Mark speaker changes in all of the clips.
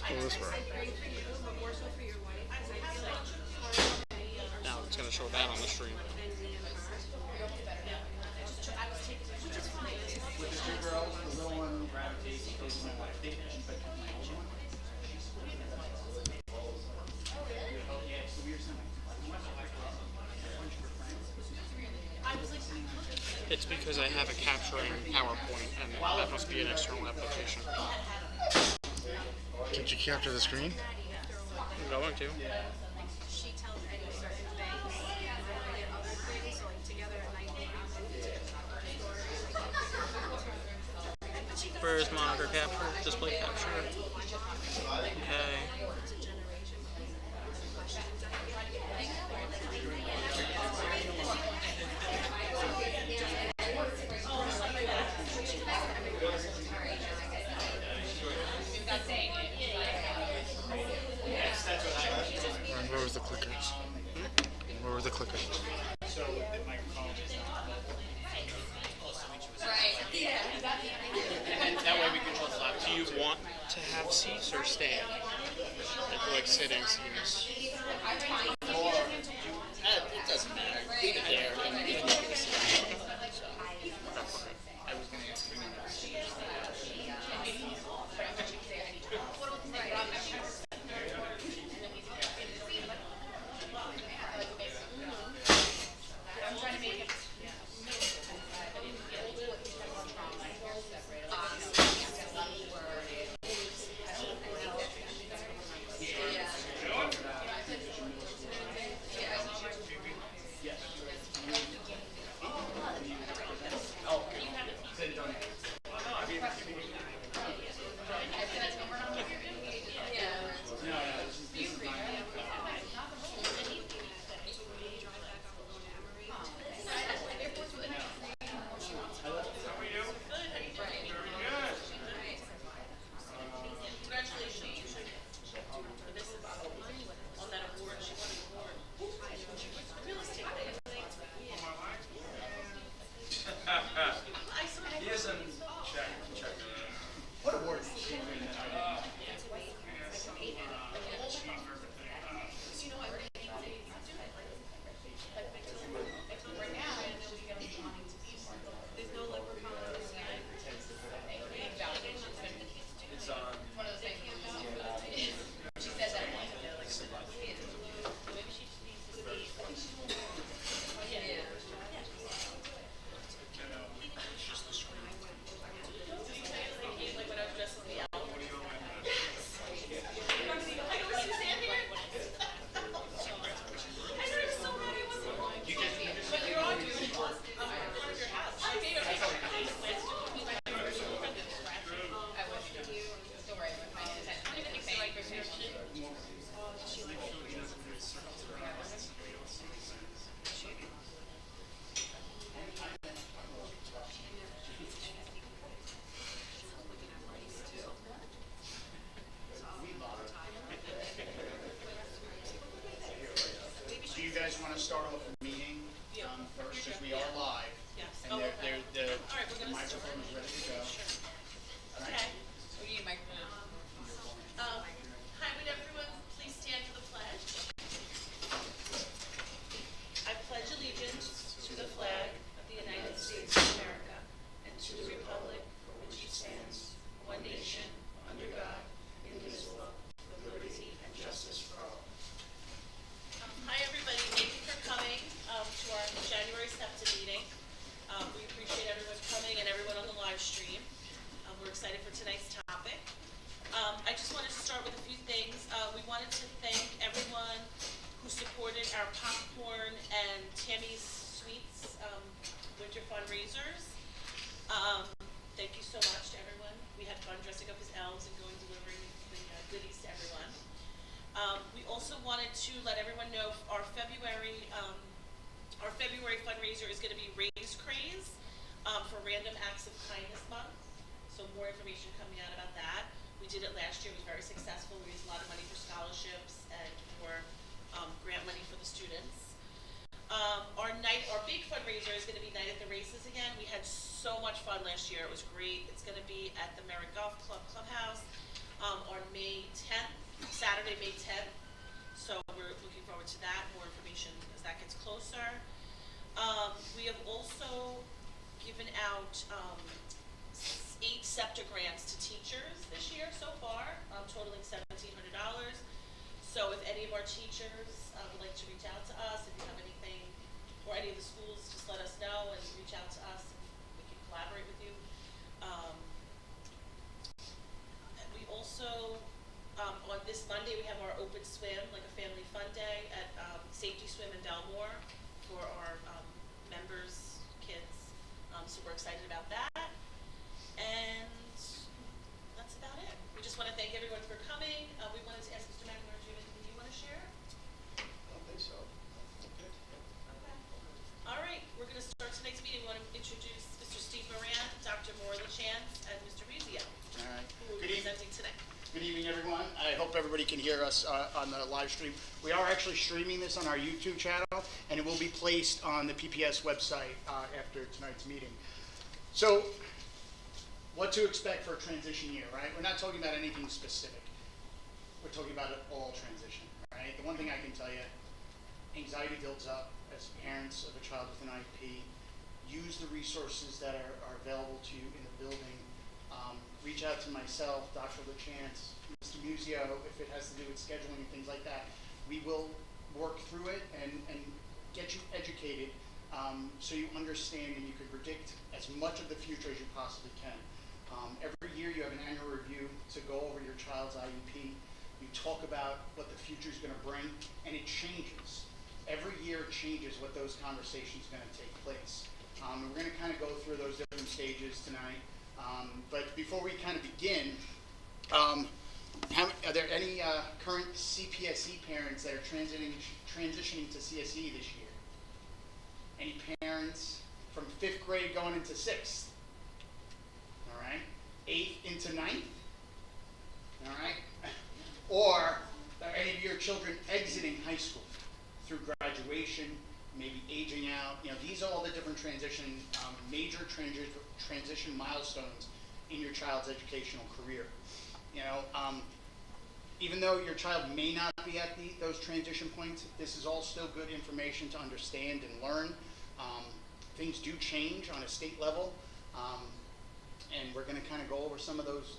Speaker 1: Go this way.
Speaker 2: Now it's going to show that on the stream.
Speaker 3: With the two girls, the little one gravitates towards my wife. But my older one, yeah, so we were saying,
Speaker 2: It's because I have a capturing PowerPoint, and that must be an external application.
Speaker 1: Did you capture the screen?
Speaker 2: I'm going to. Where's monitor capture? Display capture. Okay.
Speaker 1: Where was the clicker? Where was the clicker?
Speaker 3: so the microphone is not.
Speaker 2: And that way we control the laptop. Do you want to have seats or stand? Like sitting seats?
Speaker 3: It doesn't matter. Leave it there. And you can make it sit. I was going to ask you. Do you guys want to start off the meeting first, because we are live, and the microphone is ready to go. All right.
Speaker 4: We need a microphone. Hi, would everyone please stand for the pledge? I pledge allegiance to the flag of the United States of America and to the republic for which it stands, one nation, under God, indivisible, with liberty and justice for all. Hi, everybody. Thank you for coming to our January SEPTA meeting. We appreciate everyone coming and everyone on the live stream. We're excited for tonight's topic. I just wanted to start with a few things. We wanted to thank everyone who supported our popcorn and Tammy's Sweets winter fundraisers. Thank you so much to everyone. We had fun dressing up as elves and delivering the goodies to everyone. We also wanted to let everyone know our February fundraiser is going to be Raise Craze for Random Acts of Kindness Month. So more information coming out about that. We did it last year. It was very successful. We raised a lot of money for scholarships and for grant money for the students. Our big fundraiser is going to be Night at the Races again. We had so much fun last year. It was great. It's going to be at the Merritt Golf Club Clubhouse on May 10th. Saturday, May 10th. So we're looking forward to that. More information as that gets closer. We have also given out 8 SEPTA grants to teachers this year so far, totaling $1,700. So if any of our teachers would like to reach out to us, if you have anything, or any of the schools, just let us know and reach out to us and we can collaborate with you. We also, on this Monday, we have our open swim, like a family fun day at Safety Swim in Delmore for our members, kids. So we're excited about that. And that's about it. We just want to thank everyone for coming. We wanted to ask Mr. McNamara, do you have anything you want to share?
Speaker 3: I don't think so. Okay.
Speaker 4: Okay. All right, we're going to start tonight's meeting. We want to introduce Mr. Steve Moran, Dr. Maura LaChance, and Mr. Rizio,
Speaker 3: All right.
Speaker 4: who will be presenting tonight.
Speaker 3: Good evening, everyone. I hope everybody can hear us on the live stream. We are actually streaming this on our YouTube channel, and it will be placed on the PPS website after tonight's meeting. So, what to expect for a transition year, right? We're not talking about anything specific. We're talking about an all transition, right? The one thing I can tell you, anxiety builds up as parents of a child with an IEP. Use the resources that are available to you in the building. Reach out to myself, Dr. LaChance, Mr. Musio, if it has to do with scheduling and things like that. We will work through it and get you educated so you understand and you can predict as much of the future as you possibly can. Every year you have an annual review to go over your child's IEP. You talk about what the future is going to bring, and it changes. Every year it changes what those conversations are going to take place. And we're going to kind of go through those different stages tonight. But before we kind of begin, are there any current CPSE parents that are transitioning to CSE this year? Any parents from 5th grade going into 6th? All right. 8th into 9th? All right. Or are any of your children exiting high school through graduation, maybe aging out? You know, these are all the different major transition milestones in your child's educational career. You know, even though your child may not be at those transition points, this is all still good information to understand and learn. Things do change on a state level, and we're going to kind of go over some of those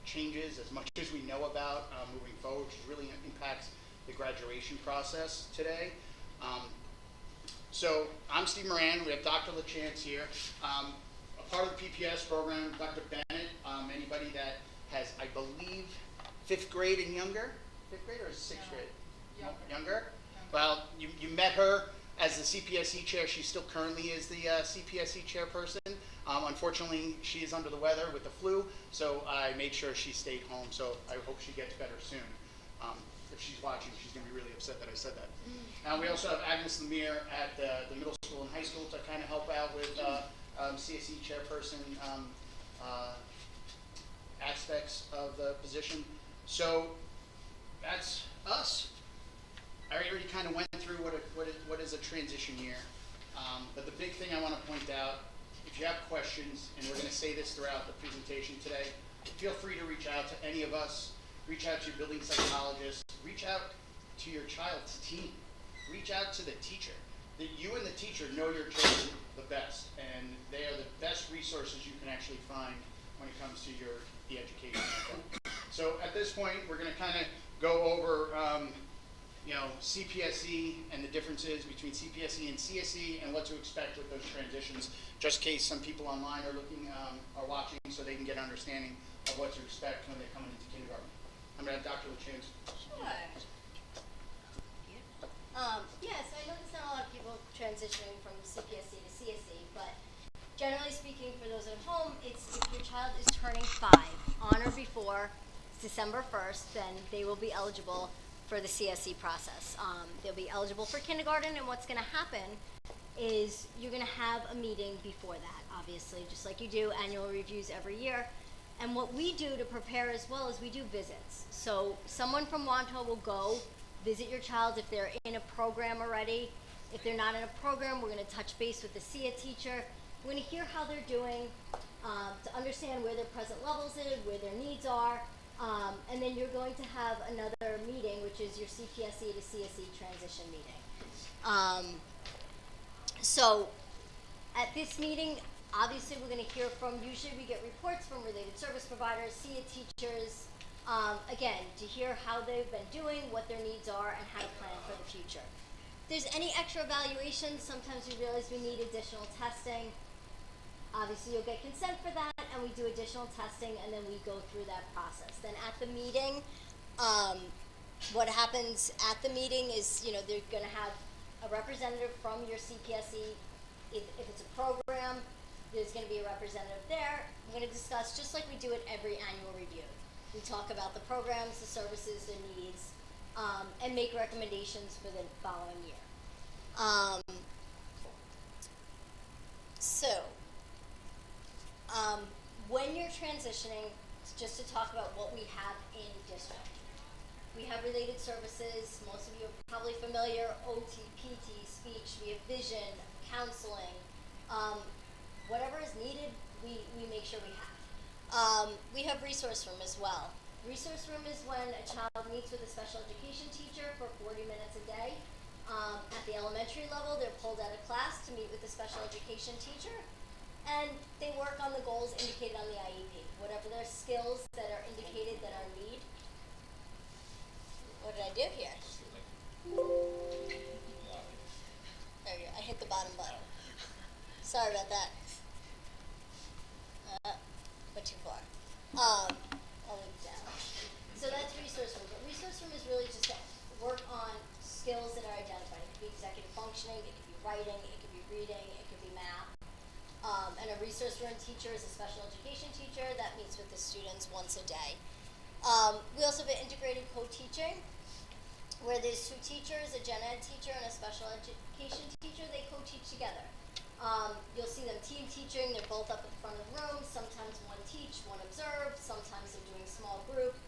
Speaker 3: changes as much as we know about moving forward, which really impacts the graduation process today. So I'm Steve Moran. We have Dr. LaChance here. A part of the PPS program, Dr. Bennett, anybody that has, I believe, 5th grade and younger? 5th grade or 6th grade? Younger? Well, you met her as the CPSE chair. She still currently is the CPSE chairperson. Unfortunately, she is under the weather with the flu, so I made sure she stayed home. So I hope she gets better soon. If she's watching, she's going to be really upset that I said that. We also have Agnes Lemire at the middle school and high school to kind of help out with CSE chairperson aspects of the position. So that's us. I already kind of went through what is a transition year. But the big thing I want to point out, if you have questions, and we're going to say this throughout the presentation today, feel free to reach out to any of us. Reach out to your building psychologist. Reach out to your child's team. Reach out to the teacher. You and the teacher know your children the best, and they are the best resources you can actually find when it comes to the education. So at this point, we're going to kind of go over CPSE and the differences between CPSE and CSE and what to expect with those transitions, just in case some people online are watching, so they can get an understanding of what to expect when they're coming into kindergarten. I'm going to have Dr. LaChance.
Speaker 5: Sure. Yes, I noticed not a lot of people transitioning from CPSE to CSE, but generally speaking, for those at home, it's if your child is turning 5 on or before December 1st, then they will be eligible for the CSE process. They'll be eligible for kindergarten, and what's going to happen is you're going to have a meeting before that, obviously, just like you do annual reviews every year. And what we do to prepare as well is we do visits. So someone from Wanto will go visit your child if they're in a program already. If they're not in a program, we're going to touch base with the SIA teacher. We're going to hear how they're doing to understand where their present levels is, where their needs are, And then you're going to have another meeting, which is your CPSE to CSE transition meeting. So at this meeting, obviously we're going to hear from, usually we get reports from related service providers, SEA teachers, again, to hear how they've been doing, what their needs are, and how to plan for the future. If there's any extra evaluations, sometimes we realize we need additional testing. Obviously, you'll get consent for that, and we do additional testing, and then we go through that process. Then at the meeting, what happens at the meeting is, they're going to have a representative from your CPSE. If it's a program, there's going to be a representative there. We're going to discuss, just like we do at every annual review. We talk about the programs, the services, their needs, and make recommendations for the following year. When you're transitioning, just to talk about what we have in district. We have related services. Most of you are probably familiar, OT, PT, speech. We have vision, counseling. Whatever is needed, we make sure we have. We have resource room as well. Resource room is when a child meets with a special education teacher for 40 minutes a day. At the elementary level, they're pulled out of class to meet with the special education teacher, and they work on the goals indicated on the IEP, whatever their skills that are indicated that are need. What did I do here? There we go. I hit the bottom button. Sorry about that. Went too far. I'll leave it down. So that's resource room. But resource room is really just to work on skills that are identified. It could be executive functioning, it could be writing, it could be reading, it could be math. And a resource room teacher is a special education teacher that meets with the students once a day. We also have an integrated co-teaching, where there's two teachers, a gen ed teacher and a special education teacher. They co-teach together. You'll see them team teaching. They're both up at the front of the room. Sometimes one teach, one observe. Sometimes they're doing small group.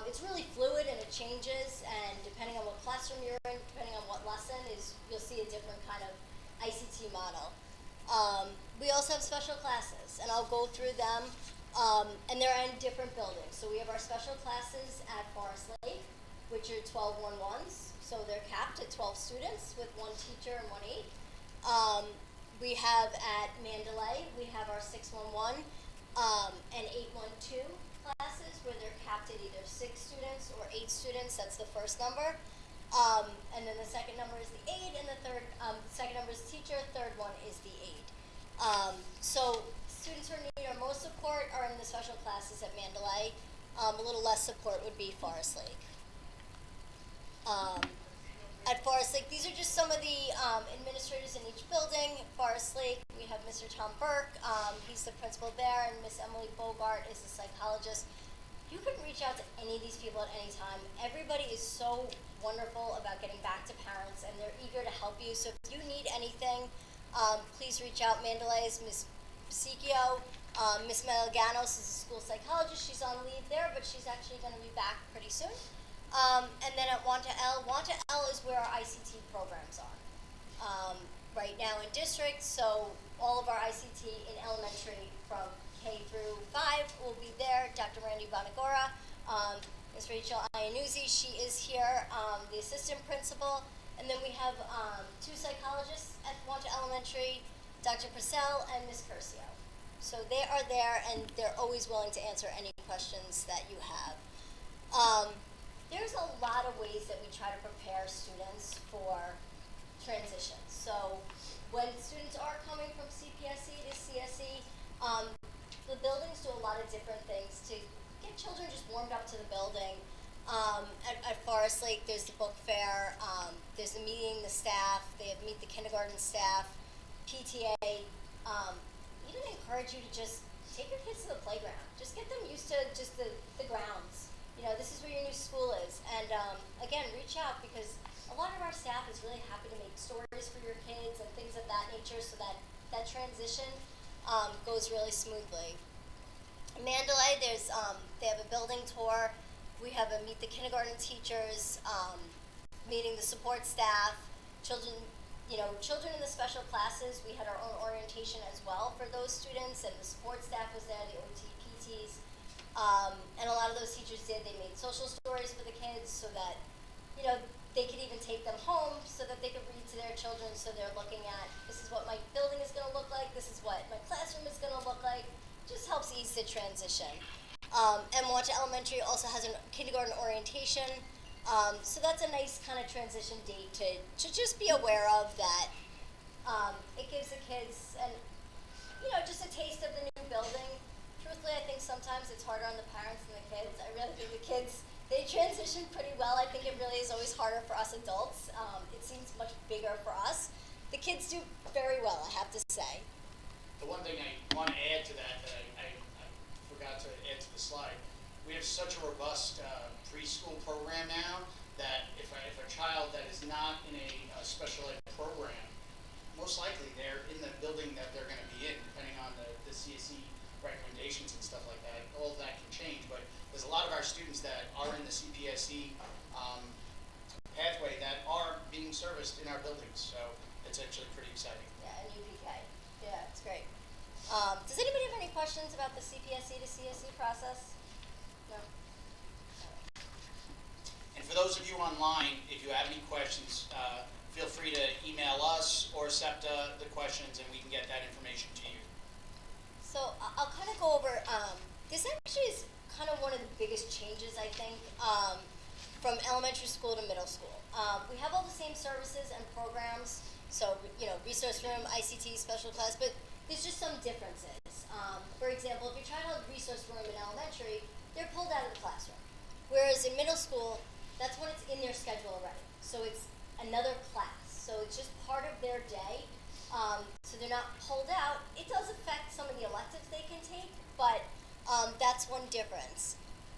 Speaker 5: It's really fluid and it changes, and depending on what classroom you're in, depending on what lesson is, you'll see a different kind of ICT model. We also have special classes, and I'll go through them, and they're in different buildings. So we have our special classes at Forest Lake, which are 12 1-1s, so they're capped at 12 students with one teacher and one aide. We have at Mandalay, we have our 611 and 812 classes, where they're capped at either 6 students or 8 students. That's the first number. And then the second number is the aide, and the second number is teacher, third one is the aide. So students who need our most support are in the special classes at Mandalay. A little less support would be Forest Lake. At Forest Lake, these are just some of the administrators in each building. Forest Lake, we have Mr. Tom Burke, he's the principal there, and Miss Emily Bogart is the psychologist. You can reach out to any of these people at any time. Everybody is so wonderful about getting back to parents, and they're eager to help you. So if you need anything, please reach out. Mandalay is Miss Psichio. Miss Melganos is a school psychologist. She's on leave there, but she's actually going to be back pretty soon. And then at Wanta L is where our ICT programs are. Right now in district, so all of our ICT in elementary from K through 5 will be there. Dr. Randy Bonagora, Ms. Rachel Iannuzzi, she is here, the assistant principal. And then we have 2 psychologists at Wanta Elementary, Dr. Purcell and Ms. Curcio. So they are there, and they're always willing to answer any questions that you have. There's a lot of ways that we try to prepare students for transitions. So when students are coming from CPSE to CSE, the buildings do a lot of different things to get children just warmed up to the building. At Forest Lake, there's the book fair, there's the meeting the staff, they have meet the kindergarten staff, PTA. Even encourage you to just take your kids to the playground. Just get them used to just the grounds. This is where your new school is. And again, reach out, because a lot of our staff is really happy to make stories for your kids and things of that nature, so that that transition goes really smoothly. Mandalay, they have a building tour. We have a meet the kindergarten teachers, meeting the support staff, children in the special classes. We had our own orientation as well for those students, and the support staff was there, the OT, PTs. And a lot of those teachers did, they made social stories for the kids so that, they could even take them home so that they could read to their children, so they're looking at, this is what my building is going to look like, this is what my classroom is going to look like. Just helps ease the transition. And Watch Elementary also has a kindergarten orientation, so that's a nice kind of transition date to just be aware of that. It gives the kids just a taste of the new building. Truthfully, I think sometimes it's harder on the parents than the kids. I really think the kids, they transition pretty well. I think it really is always harder for us adults. It seems much bigger for us. The kids do very well, I have to say.
Speaker 3: The one thing I want to add to that I forgot to add to the slide, we have such a robust preschool program now that if a child that is not in a special ed program, most likely they're in the building that they're going to be in, depending on the CSE recommendations and stuff like that. All of that can change, but there's a lot of our students that are in the CPSE pathway that are being serviced in our buildings, so it's actually pretty exciting.
Speaker 5: Yeah, and UPK. Yeah, it's great. Does anybody have any questions about the CPSE to CSE process? No?
Speaker 3: And for those of you online, if you have any questions, feel free to email us or SEPTA the questions and we can get that information to you.
Speaker 5: So I'll kind of go over, this actually is kind of one of the biggest changes, I think, from elementary school to middle school. We have all the same services and programs, so, resource room, ICT, special class, but there's just some differences. For example, if your child has a resource room in elementary, they're pulled out of the classroom. Whereas in middle school, that's when it's in their schedule already. So it's another class. So it's just part of their day. So they're not pulled out. It does affect some of the electives they can take, but that's one difference.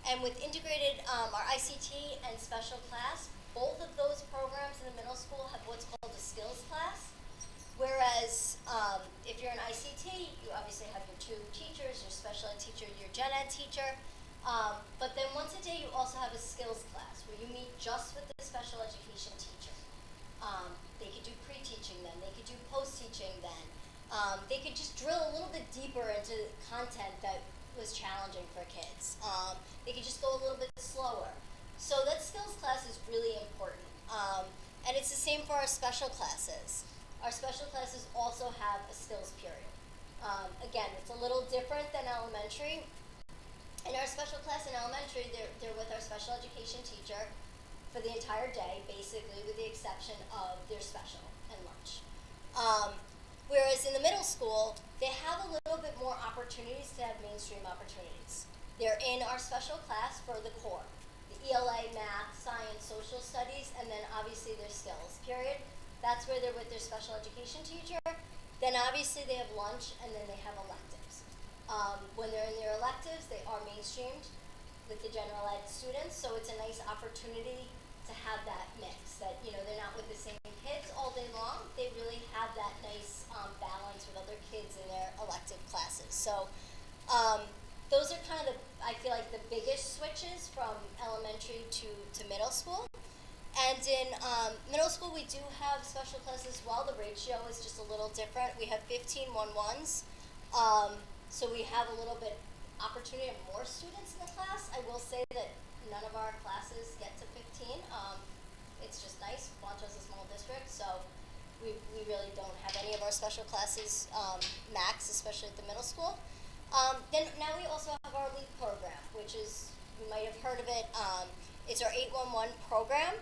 Speaker 5: And with integrated, our ICT and special class, both of those programs in the middle school have what's called a skills class. Whereas if you're an ICT, you obviously have your two teachers, your special ed teacher, your gen ed teacher. But then once a day, you also have a skills class where you meet just with the special education teacher. They could do pre-teaching then, they could do post-teaching then. They could just drill a little bit deeper into content that was challenging for kids. They could just go a little bit slower. So that skills class is really important. And it's the same for our special classes. Our special classes also have a skills period. Again, it's a little different than elementary. In our special class in elementary, they're with our special education teacher for the entire day, basically, with the exception of their special and lunch. Whereas in the middle school, they have a little bit more opportunities to have mainstream opportunities. They're in our special class for the core, the ELA, math, science, social studies, and then obviously their skills period. That's where they're with their special education teacher. Then obviously they have lunch, and then they have electives. When they're in their electives, they are mainstreamed with the general ed students, so it's a nice opportunity to have that mix, that they're not with the same kids all day long. They really have that nice balance with other kids in their elective classes. So those are kind of I feel like the biggest switches from elementary to middle school. And in middle school, we do have special classes as well. The ratio is just a little different. We have 15 1-1s. So we have a little bit opportunity of more students in the class. I will say that none of our classes get to 15. It's just nice. Wancho's a small district, so we really don't have any of our special classes max, especially at the middle school. Then now we also have our LEAP program, which is, you might have heard of it. It's our 811 program.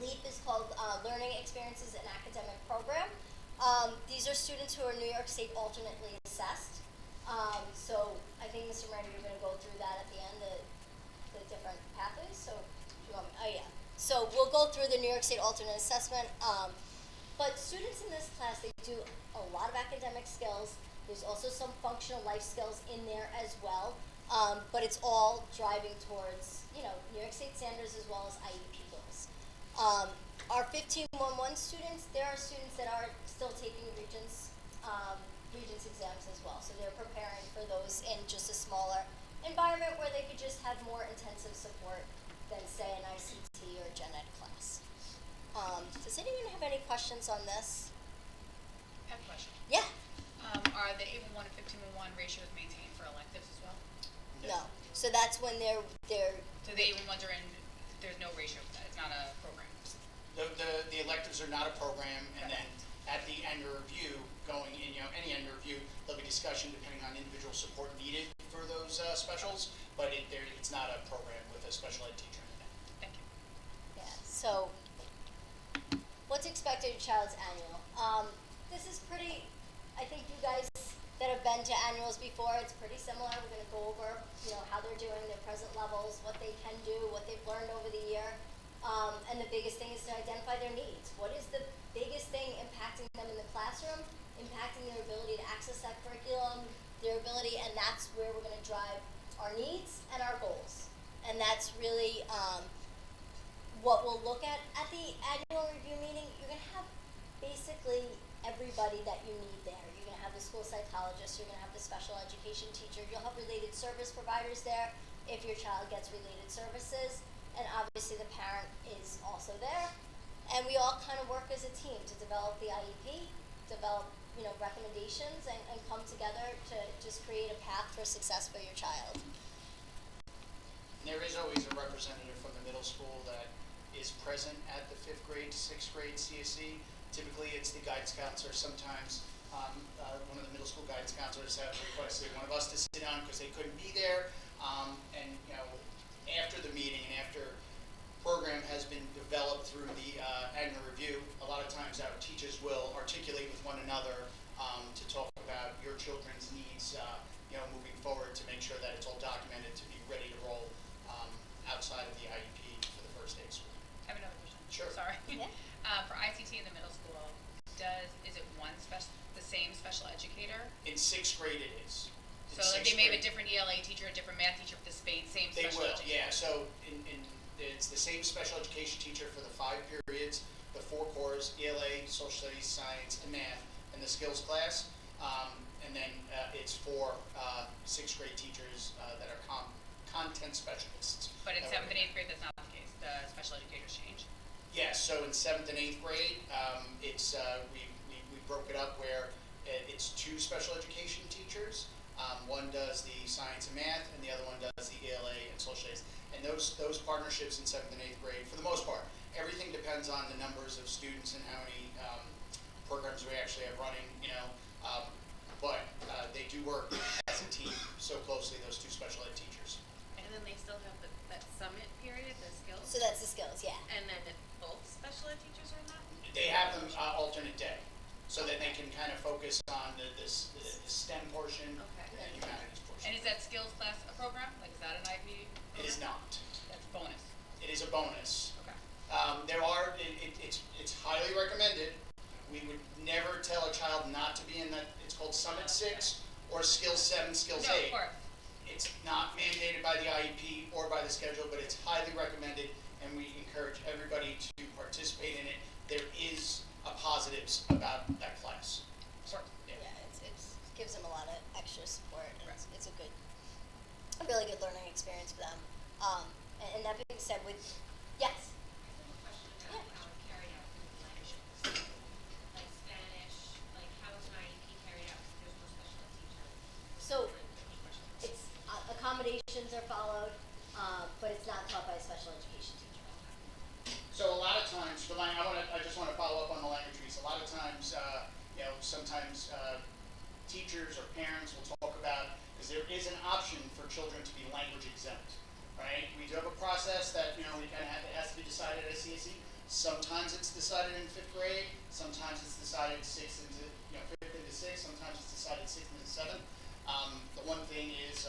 Speaker 5: LEAP is called Learning Experiences and Academic Program. These are students who are New York State alternately assessed. So I think, Mr. Miranda, you're going to go through that at the end, the different pathways. So, do you want me? Oh, yeah. So we'll go through the New York State alternate assessment. But students in this class, they do a lot of academic skills. There's also some functional life skills in there as well. But it's all driving towards, New York State standards as well as IEP goals. Our 15-1-1 students, there are students that are still taking Regents exams as well. So they're preparing for those in just a smaller environment where they could just have more intensive support than, say, an ICT or gen ed class. Does anyone have any questions on this?
Speaker 6: I have a question.
Speaker 5: Yeah.
Speaker 6: Are the 811 and 1511 ratios maintained for electives as well?
Speaker 5: No. So that's when they're
Speaker 6: So the A1 ones are in, there's no ratio for that, it's not a program.
Speaker 3: The electives are not a program, and then at the end of review, going in, any end of review, there'll be discussion depending on individual support needed for those specials, but it's not a program with a special ed teacher in it.
Speaker 6: Thank you.
Speaker 5: Yeah, so what's expected of your child's annual? This is pretty, I think you guys that have been to annuals before, it's pretty similar. We're going to go over, how they're doing, their present levels, what they can do, what they've learned over the year. And the biggest thing is to identify their needs. What is the biggest thing impacting them in the classroom, impacting their ability to access that curriculum, their ability, and that's where we're going to drive our needs and our goals. And that's really what we'll look at the annual review meeting. You're going to have basically everybody that you need there. You're going to have the school psychologist, you're going to have the special education teacher, you'll have related service providers there if your child gets related services, and obviously the parent is also there. And we all kind of work as a team to develop the IEP, develop recommendations, and come together to just create a path for success for your child.
Speaker 3: And there is always a representative from the middle school that is present at the 5th grade, 6th grade CSE. Typically, it's the guidance counselor. Sometimes one of the middle school guidance counselors have requested one of us to sit down because they couldn't be there. And after the meeting and after program has been developed through the annual review, a lot of times our teachers will articulate with one another to talk about your children's needs, moving forward to make sure that it's all documented to be ready to roll outside of the IEP for the first day of school.
Speaker 6: I have another question.
Speaker 3: Sure.
Speaker 6: Sorry.
Speaker 5: Yeah.
Speaker 6: For ICT in the middle school, is it the same special educator?
Speaker 3: In 6th grade it is. In
Speaker 6: So like they
Speaker 3: sixth
Speaker 6: may have a
Speaker 3: grade.
Speaker 6: different ELA teacher, a different math teacher for the same
Speaker 3: They
Speaker 6: special
Speaker 3: will,
Speaker 6: educator?
Speaker 3: yeah. So it's the same special education teacher for the 5 periods, the 4 cores, ELA, social studies, science, and math, and the skills class. And then it's for 6th grade teachers that are content specialists.
Speaker 6: But in
Speaker 3: That
Speaker 6: 7th
Speaker 3: we're-
Speaker 6: and 8th grade, that's not the case. The special educators change.
Speaker 3: Yes, so in 7th and 8th grade, it's we broke it up where it's 2 special education teachers. One does the science and math, and the other one does the ELA and social studies. And those partnerships in 7th and 8th grade, for the most part, everything depends on the numbers of students and how many programs we actually have running. But they do work as a team so closely. Those 2 special ed teachers.
Speaker 7: And then they still have that summit period, the skills?
Speaker 5: So that's the skills, yeah.
Speaker 7: And then both special ed teachers are in that?
Speaker 3: They have them alternate day, so that they can kind of focus on the STEM portion
Speaker 7: Okay.
Speaker 3: and the humanities portion.
Speaker 6: And is that skills class a program? Like, is that an IB?
Speaker 3: It is not.
Speaker 6: That's bonus.
Speaker 3: It is a bonus.
Speaker 6: Okay.
Speaker 3: It's highly recommended. We would never tell a child not to be in that. It's called Summit 6 or Skills 7, Skills 8.
Speaker 6: No, of course.
Speaker 3: It's not mandated by the IEP or by the schedule, but it's highly recommended, and we encourage everybody to participate in it. There is a positives about that class.
Speaker 6: Of course.
Speaker 3: Yeah.
Speaker 5: Yeah, it gives them a lot of extra support, and it's a really good learning experience for them. And that being said, yes.
Speaker 7: I have a question about how it's carried out in the languages. Like Spanish, like how is an IEP carried out if there's no special ed teacher?
Speaker 5: So it's accommodations are followed, but it's not taught by a special education teacher.
Speaker 3: So a lot of times, I just want to follow up on the language piece. A lot of times, sometimes teachers or parents will talk about, because there is an option for children to be language exempt, right? We do have a process that, it has to be decided at CSE. Sometimes it's decided in 5th grade, sometimes it's decided 5th into 6th, sometimes it's decided 6th into 7th. The one thing is,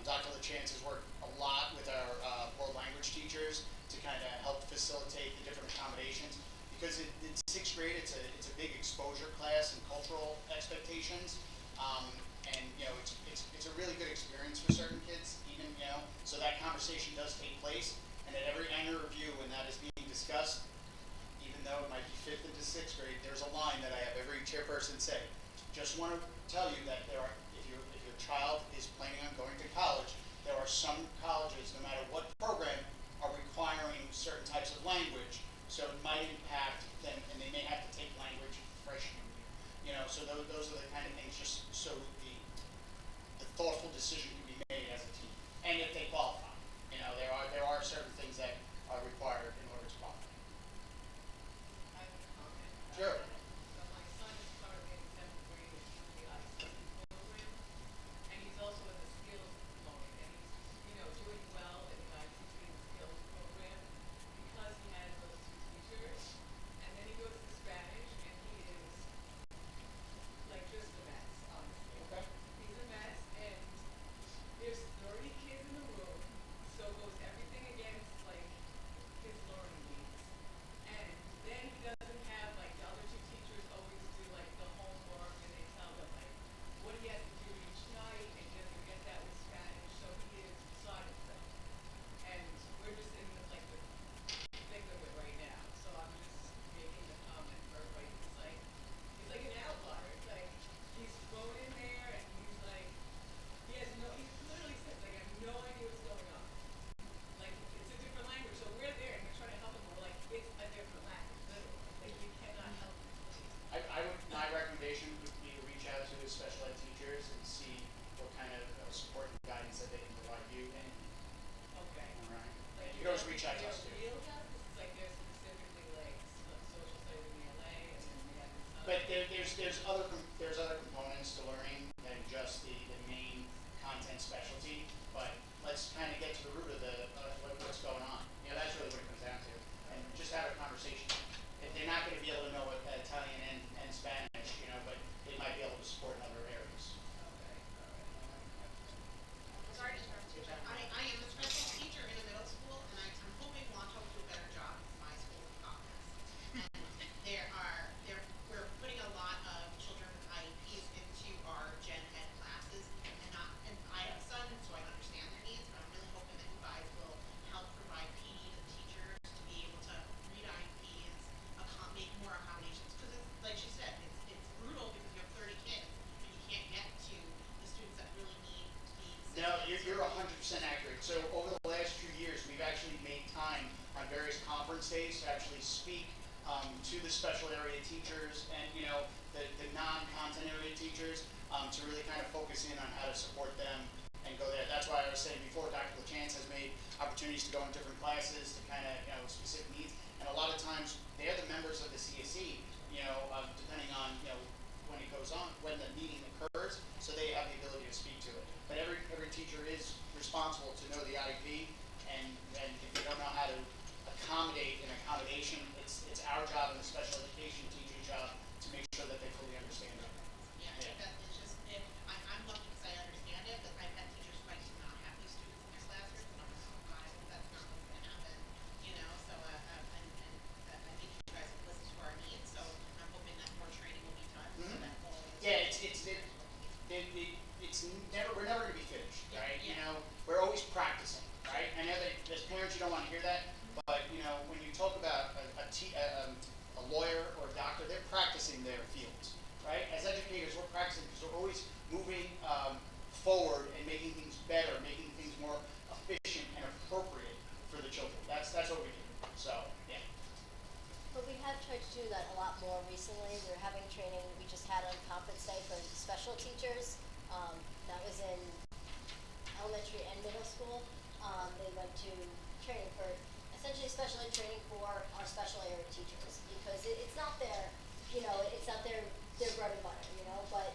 Speaker 3: Dr. LaChance has worked a lot with our world language teachers to kind of help facilitate the different accommodations. Because in 6th grade, it's a big exposure class and cultural expectations. And it's a really good experience for certain kids, even, so that conversation does take place. And at every annual review, when that is being discussed, even though it might be 5th into 6th grade, there's a line that I have every chairperson say. Just want to tell you that if your child is planning on going to college, there are some colleges, no matter what program, are requiring certain types of language, so it might impact them, and they may have to take language freshman year. So those are the kind of things, just so the thoughtful decision can be made as a team. And there's other components to learning than just the main content specialty, but let's kind of get to the root of what's going on. You know, that's really what it comes down to, and just have a conversation. If they're not going to be able to know what Italian and Spanish, you know, but they might be able to support in other areas.
Speaker 8: Sorry to interrupt you, but I am a special teacher in a middle school, and I'm hoping Wanto will do a better job in my school with Comcast. And we're putting a lot of children with IEPs into our gen ed classes, and I have a son, so I understand their needs, but I'm really hoping that you guys will help provide PD to the teachers to be able to read IEPs, make more accommodations, because it's, like she said, it's brutal because you have 30 kids, and you can't get to the students that really need to be
Speaker 3: No, you're 100% accurate. So over the last few years, we've actually made time on various conference days to actually speak to the special area teachers and, you know, the non-content area teachers to really kind of focus in on how to support them and go there. That's why I was saying before, Dr. LaChance has made opportunities to go in different classes to kind of, you know, specific needs. And a lot of times, they're the members of the CSE, you know, depending on, you know, when it goes on, when the meeting occurs, so they have the ability to speak to it. But every teacher is responsible to know the IEP, and if they don't know how to accommodate an accommodation, it's our job and the special education teacher job to make sure that they fully understand it.
Speaker 8: Yeah, I think that it's just, I'm lucky because I understand it, but I've had teachers who might not have these students in their classroom, and I'm like, oh God, that's not what's gonna happen, you know, so, and I think you guys have listened to our needs, so I'm hoping that more training will be done, so that all of this.
Speaker 3: Yeah, we're never going to be finished, right?
Speaker 8: Yeah.
Speaker 3: You know, we're always practicing, right? I know that as parents you don't want to hear that, but you know, when you talk about a lawyer or a doctor, they're practicing their fields, right? As educators, we're practicing because we're always moving forward and making things better, making things more efficient and appropriate for the children. That's what we do. So, yeah.
Speaker 5: But we have tried to do that a lot more recently. We're having training, we just had on conference day for special teachers. That was in elementary and middle school. They went to training for, essentially special ed training for our special area teachers, because it's not their, you know, it's not their bread and butter, you know, but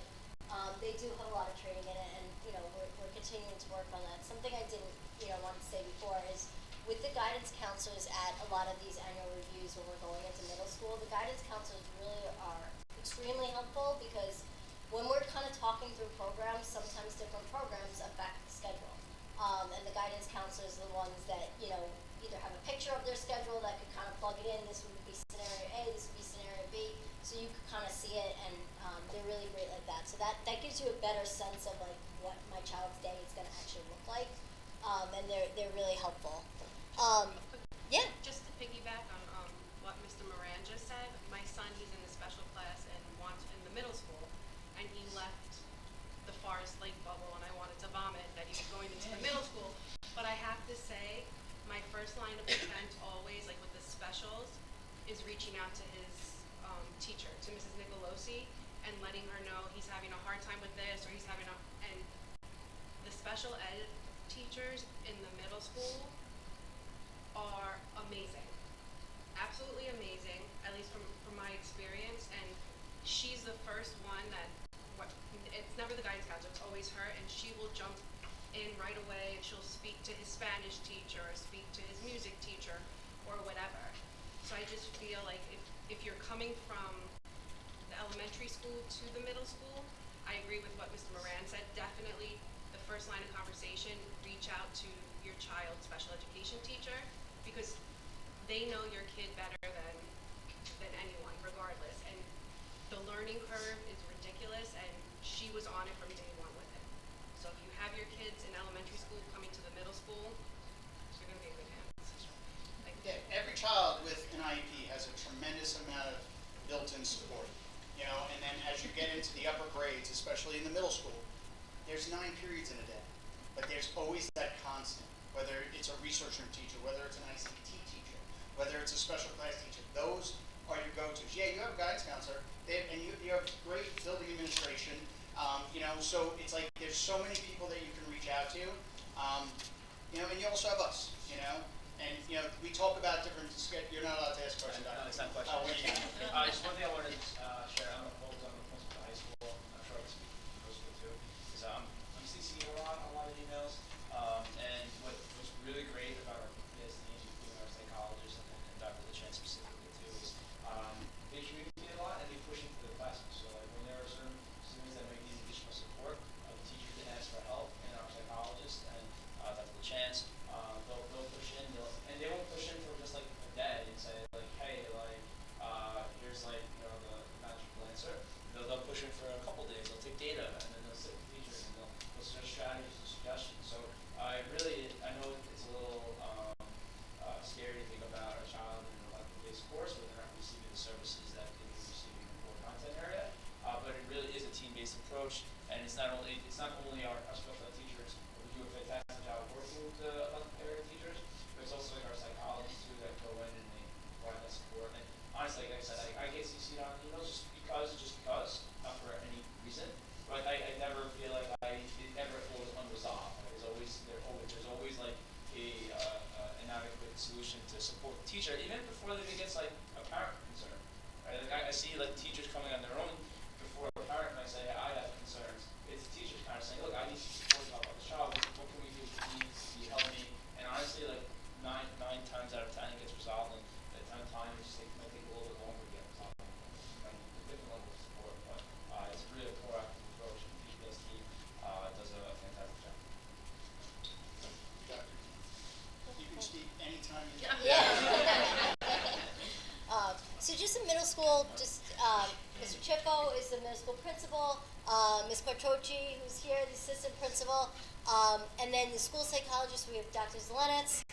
Speaker 5: they do have a lot of training in it, and, you know, we're continuing to work on that. Something I didn't, you know, want to say before is, with the guidance counselors at a lot of these annual reviews when we're going into middle school, the guidance counselors really are extremely helpful, because when we're kind of talking through programs, sometimes different programs affect the schedule. And the guidance counselors are the ones that, you know, either have a picture of their schedule that could kind of plug it in. This would be scenario A, this would be scenario B. So you could kind of see it, and they're really great like that. So that gives you a better sense of like what my child's day is going to actually look like. And they're really helpful. Yeah.
Speaker 9: Just to piggyback on what Mr. Moran just said, my son, he's in the special class and wants in the middle school, and he left the Forest Lake bubble, and I wanted to vomit that he was going into the middle school. But I have to say, my first line of defense always, like with the specials, is reaching out to his teacher, to Mrs. Nicolosi, and letting her know he's having a hard time with this, or and the special ed teachers in the middle school are amazing. Absolutely amazing, at least from my experience, and she's the first one that, it's never the guidance counselor, it's always her, and she will jump in right away, and she'll speak to his Spanish teacher, or speak to his music teacher, or whatever. So I just feel like if you're coming from the elementary school to the middle school, I agree with what Mr. Moran said, definitely the first line of conversation, reach out to your child's special education teacher, because they know your kid better than anyone, regardless. And the learning curve is ridiculous, and she was on it from day one with it. So if you have your kids in elementary school coming to the middle school, you're going to be in good hands.
Speaker 3: Yeah, every child with an IEP has a tremendous amount of built-in support, you know, and then as you get into the upper grades, especially in the middle school, there's 9 periods in a day, but there's always that constant, whether it's a research room teacher, whether it's an ICT teacher, whether it's a special class teacher. Those are your go-tos. Yeah, you have a guidance counselor, and you have great building administration, you know, so it's like there's so many people that you can reach out to, you know, and you also have us, you know, and, you know, we talk about different, you're not allowed to ask questions, Doctor.
Speaker 10: No, it's not a question.
Speaker 3: What do you got?
Speaker 10: Just one thing I wanted to share. I'm going to hold on the principal over on a lot of emails. And what's really great about our PPS team, including our psychologists and Dr. LeChan specifically too, is they communicate a lot and they push into the classroom. So like when there are certain students that might need additional support, the teacher can ask for help, and our psychologist and Dr. LeChan, they'll push in, and they won't push in for just like a day and say like, hey, like here's like the magical answer. They'll push in for a couple days. They'll take data and then they'll sit with teachers and they'll suggest strategies and suggestions. So I know it's a little scary to think about a child in an elective-based course where they're not receiving the services that they need to receive in the core content area. But it really is a team-based approach, and it's not only our special ed teachers who do a fantastic job working with the elective area teachers, but it's also like our psychologists too that go in and they provide that support. And honestly, like I said, I get CC'd on emails just because, not for any reason. But I never feel like it ever feels unresolved. Like there's always like an adequate solution to support the teacher, even before there even gets like a parent concern. Right? Like I see like teachers coming on their own before a parent might say, I have concerns. It's the teachers kind of saying, look, I need support about the child. What can we do? Can you help me? And honestly, like nine times out of 10 it gets resolved, and at time it just might take a little bit longer to get resolved. Different level of support, but it's a really proactive approach, and the PPS team does a fantastic job.
Speaker 3: You can speak anytime you
Speaker 5: Yeah. So just in middle school, Mr. Chifo is the middle school principal, Ms. Quattrochi, who's here, the assistant principal, and then the school psychologist, we have Dr. Zelenitz,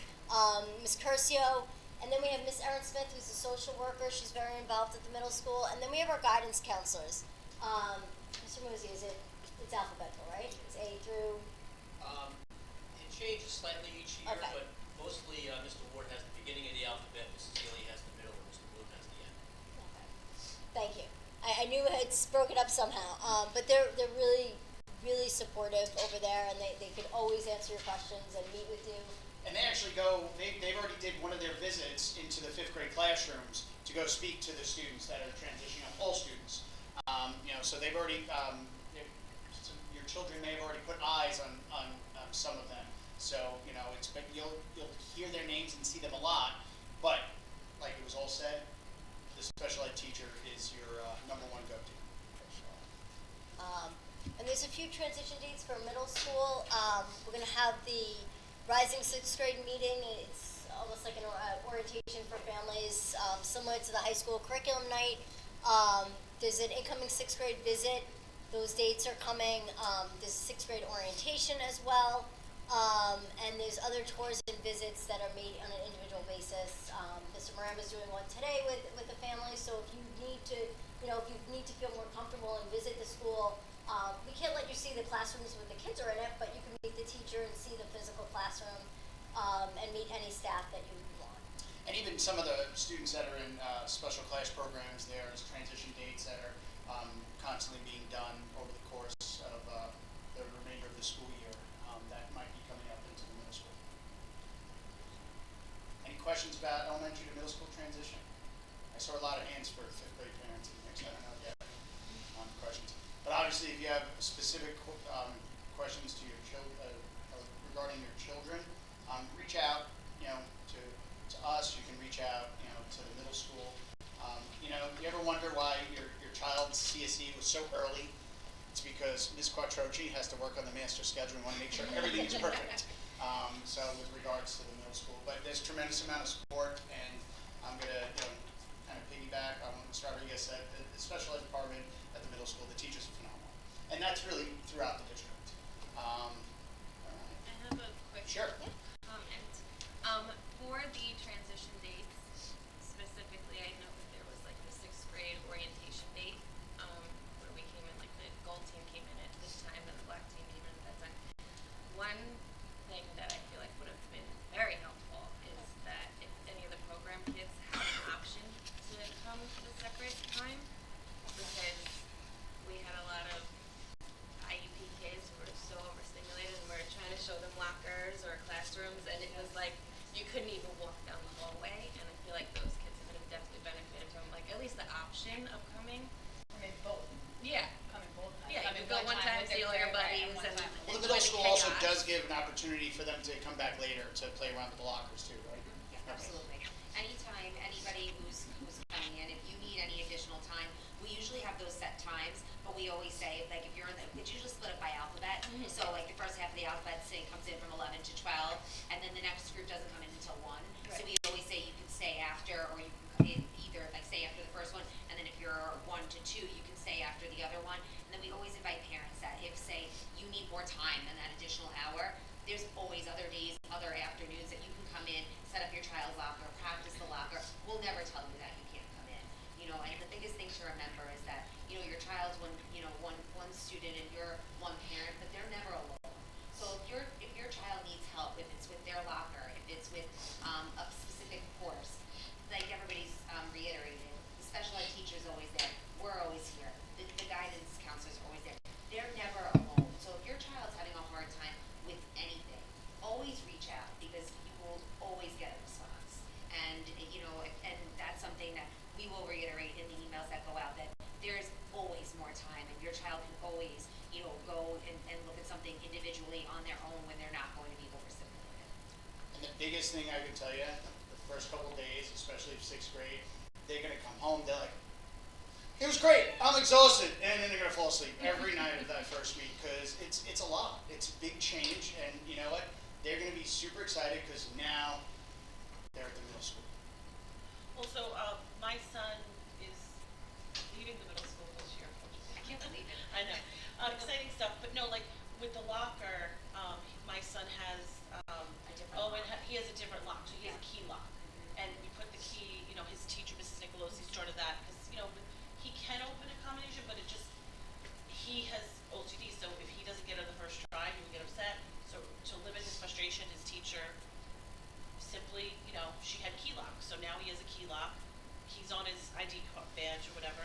Speaker 5: Ms. Curcio, and then we have Ms. Erin Smith, who's a social worker. She's very involved at the middle school, and then we have our guidance counselors. Mr. Musi, it's alphabetical, right? It's A through...
Speaker 11: It changes slightly each year,
Speaker 5: Okay.
Speaker 11: but mostly Mr. Ward has the beginning of the alphabet, Mrs. Healy has the middle, and Mr. Bloom has the end.
Speaker 5: Okay. Thank you. I knew it's broken up somehow, but they're really, really supportive over there, and they could always answer your questions and meet with you.
Speaker 3: And they actually they've already did one of their visits into the 5th grade classrooms to go speak to the students that are transitioning, all students. So they've already, your children may have already put eyes on some of them. So, but you'll hear their names and see them a lot, but like it was all said, the special ed teacher is your number one go-to.
Speaker 5: And there's a few transition dates for middle school. We're going to have the Rising 6th grade meeting. It's almost like an orientation for families, similar to the high school curriculum night. There's an incoming 6th grade visit. Those dates are coming. There's 6th grade orientation as well. And there's other tours and visits that are made on an individual basis. Mr. Moramba's doing one today with the family. So if you need to, if you need to feel more comfortable and visit the school, we can't let you see the classrooms with the kids are in it, but you can meet the teacher and see the physical classroom and meet any staff that you want.
Speaker 3: And even some of the students that are in special class programs, there's transition dates that are constantly being done over the course of the remainder of the school year that might be coming up into the middle school. Any questions about elementary to middle school transition? I saw a lot of hands for 5th grade parents, so I don't know if you have any questions. But obviously, if you have specific questions to your regarding your children, reach out, to us. You can reach out, to the middle school. You ever wonder why your child's CSE was so early? It's because Ms. Quattrochi has to work on the master schedule and want to make sure everything is perfect. So with regards to the middle school, but there's a tremendous amount of support, and I'm going to kind of piggyback on what Mr. Rodriguez said. The special ed department at the middle school, the teachers are phenomenal, and that's really throughout the district. All right.
Speaker 9: I have a quick
Speaker 3: Sure.
Speaker 9: comment. For the transition dates, specifically, I know that there was like the 6th grade orientation date, where we came in, like the gold team came in at this time and the black team came in at that time. One thing that I feel like would have been very helpful is that if any of the program kids have an option to come to the separate time, because we had a lot of IEP kids who were so overstimulated and we were trying to show them lockers or classrooms, and it was like you couldn't even walk down the hallway, and I
Speaker 3: give an opportunity for them to come back later to play around with the lockers too, right?
Speaker 7: Yeah,
Speaker 3: Okay.
Speaker 7: absolutely. Anytime, anybody who's coming in, if you need any additional time, we usually have those set times, but we always say, like, if you're in the, it's usually split up by alphabet. So like the first half of the alphabet, say, comes in from 11 to 12, and then the next group doesn't come in until 1. So we always say you can stay after, or you can come in either, like, stay after the first one, and then if you're 1 to 2, you can stay after the other one. And then we always invite parents that if, say, you need more time than that additional hour, there's always other days, other afternoons that you can come in, set up your child's locker, practice the locker. We'll never tell you that you can't come in. You know, and the biggest thing to remember is that, you know, your child's one student and you're one parent, but they're never alone. So if your child needs help, if it's with their locker, if it's with a specific course, like everybody's reiterated, the special ed teacher's always there. We're always here. The guidance counselors are always there. They're never alone. So if your child's having a hard time with anything, always reach out because you will always get a response. And you know, and that's something that we will reiterate in the emails that go out, that there's always more time, and your child can always, you know, go and look at something individually on their own when they're not going to be overstimulated.
Speaker 3: And the biggest thing I can tell you, the first couple of days, especially if 6th grade, they're going to come home, they're like, it was great, I'm exhausted, and then they're going to fall asleep every night of that first week because it's a lot. It's a big change, and you know what? They're going to be super excited because now they're at the middle school.
Speaker 4: Also, my son is leaving the middle school this year.
Speaker 7: I can't believe it.
Speaker 4: I know. Exciting stuff, but no, like with the locker, my son has, he has a different lock, so he has a key lock. And we put the key, you know, his teacher, Mrs. Nicolosi, started that, because, you know, he can open a combination, but it just, he has OCD, so if he doesn't get it the first try, he will get upset. So to limit his frustration, his teacher simply, you know, she had key lock, so now he has a key lock. He's on his ID badge or whatever.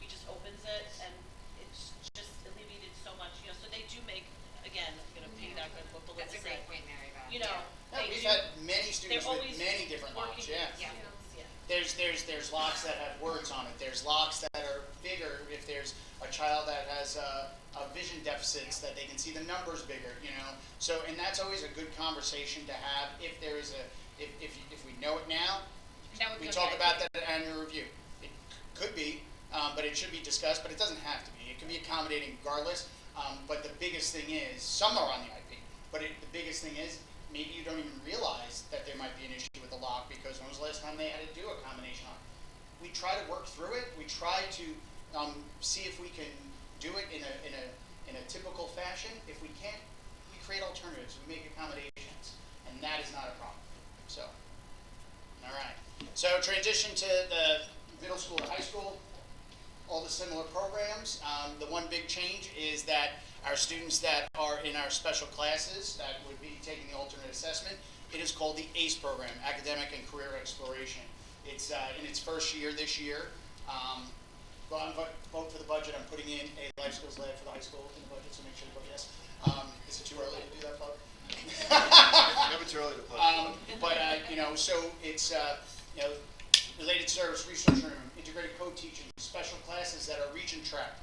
Speaker 4: He just opens it, and it's just alleviated so much, you know, so they do make, again, I'm gonna piggyback on what Belinda
Speaker 7: That's a
Speaker 4: said.
Speaker 7: great point, Mary Beth.
Speaker 4: You know,
Speaker 3: Yeah,
Speaker 4: they
Speaker 3: we've
Speaker 4: do-
Speaker 3: had many students
Speaker 4: they're
Speaker 3: with
Speaker 4: always
Speaker 3: many different locks,
Speaker 4: working-
Speaker 3: yeah.
Speaker 7: Yeah.
Speaker 4: Yeah.
Speaker 3: There's locks that have words on it. There's locks that are bigger if there's a child that has a vision deficits that they can see the numbers bigger, you know. So, and that's always a good conversation to have if there is if we know it now.
Speaker 6: That would
Speaker 3: We
Speaker 6: go
Speaker 3: talk
Speaker 6: back.
Speaker 3: about that at annual review. It could be, but it should be discussed, but it doesn't have to be. It can be accommodating regardless. But the biggest thing is, some are on the IP, but the biggest thing is, maybe you don't even realize that there might be an issue with the lock because when was the last time they had to do a combination lock? We try to work through it. We try to see if we can do it in a typical fashion. If we can't, we create alternatives. We make accommodations, and that is not a problem. So, all right. So transition to the middle school and high school. All the similar programs. The one big change is that our students that are in our special classes that would be taking the alternate assessment, it is called the ACE program, Academic and Career Exploration. It's in its first year this year. Go out and vote for the budget. I'm putting in a life skills lab for the high school in the budget, so make sure to vote yes. Is it too early to do that, plug?
Speaker 1: Never too early to play.
Speaker 3: But you know, so it's you know, related service, research room, integrated co-teaching, special classes that are region tracked.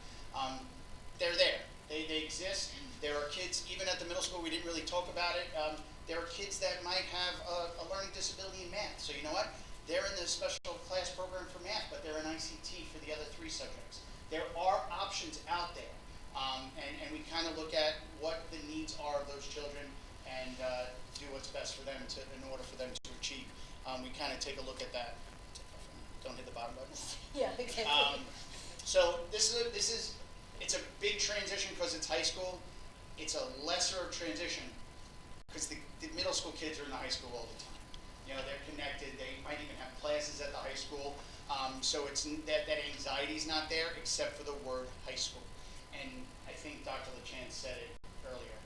Speaker 3: They're there. They exist. There are kids, even at the middle school, we didn't really talk about it. There are kids that might have a learning disability in math. So you know what? They're in the special class program for math, but they're in ICT for the other 3 subjects. There are options out there. And we kind of look at what the needs are of those children and do what's best for them in order for them to achieve. We kind of take a look at that. Don't hit the bottom button.
Speaker 5: Yeah, exactly.
Speaker 3: So it's a big transition because it's high school. It's a lesser transition because the middle school kids are in the high school all the time. You know, they're connected. They might even have classes at the high school. So it's that anxiety is not there except for the word high school. And I think Dr. LaChance said it earlier.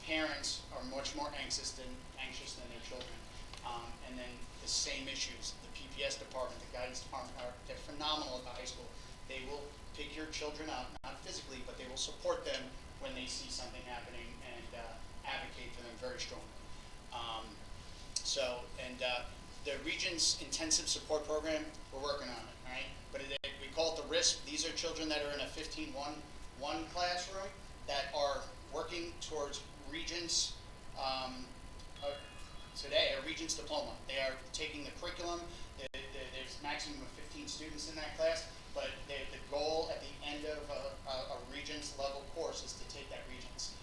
Speaker 3: Parents are much more anxious than their children. And then the same issues. The PPS department, the guidance department, they're phenomenal at the high school. They will pick your children up, not physically, but they will support them when they see something happening and advocate for them very strongly. The Region's Intensive Support Program, we're working on it, all right? But we call it the RISP. These are children that are in a 15-1 classroom that are working towards Region's today a Regents diploma. They are taking the curriculum. There's a maximum of 15 students in that class, but the goal at the end of a Regents level course is to take that Regents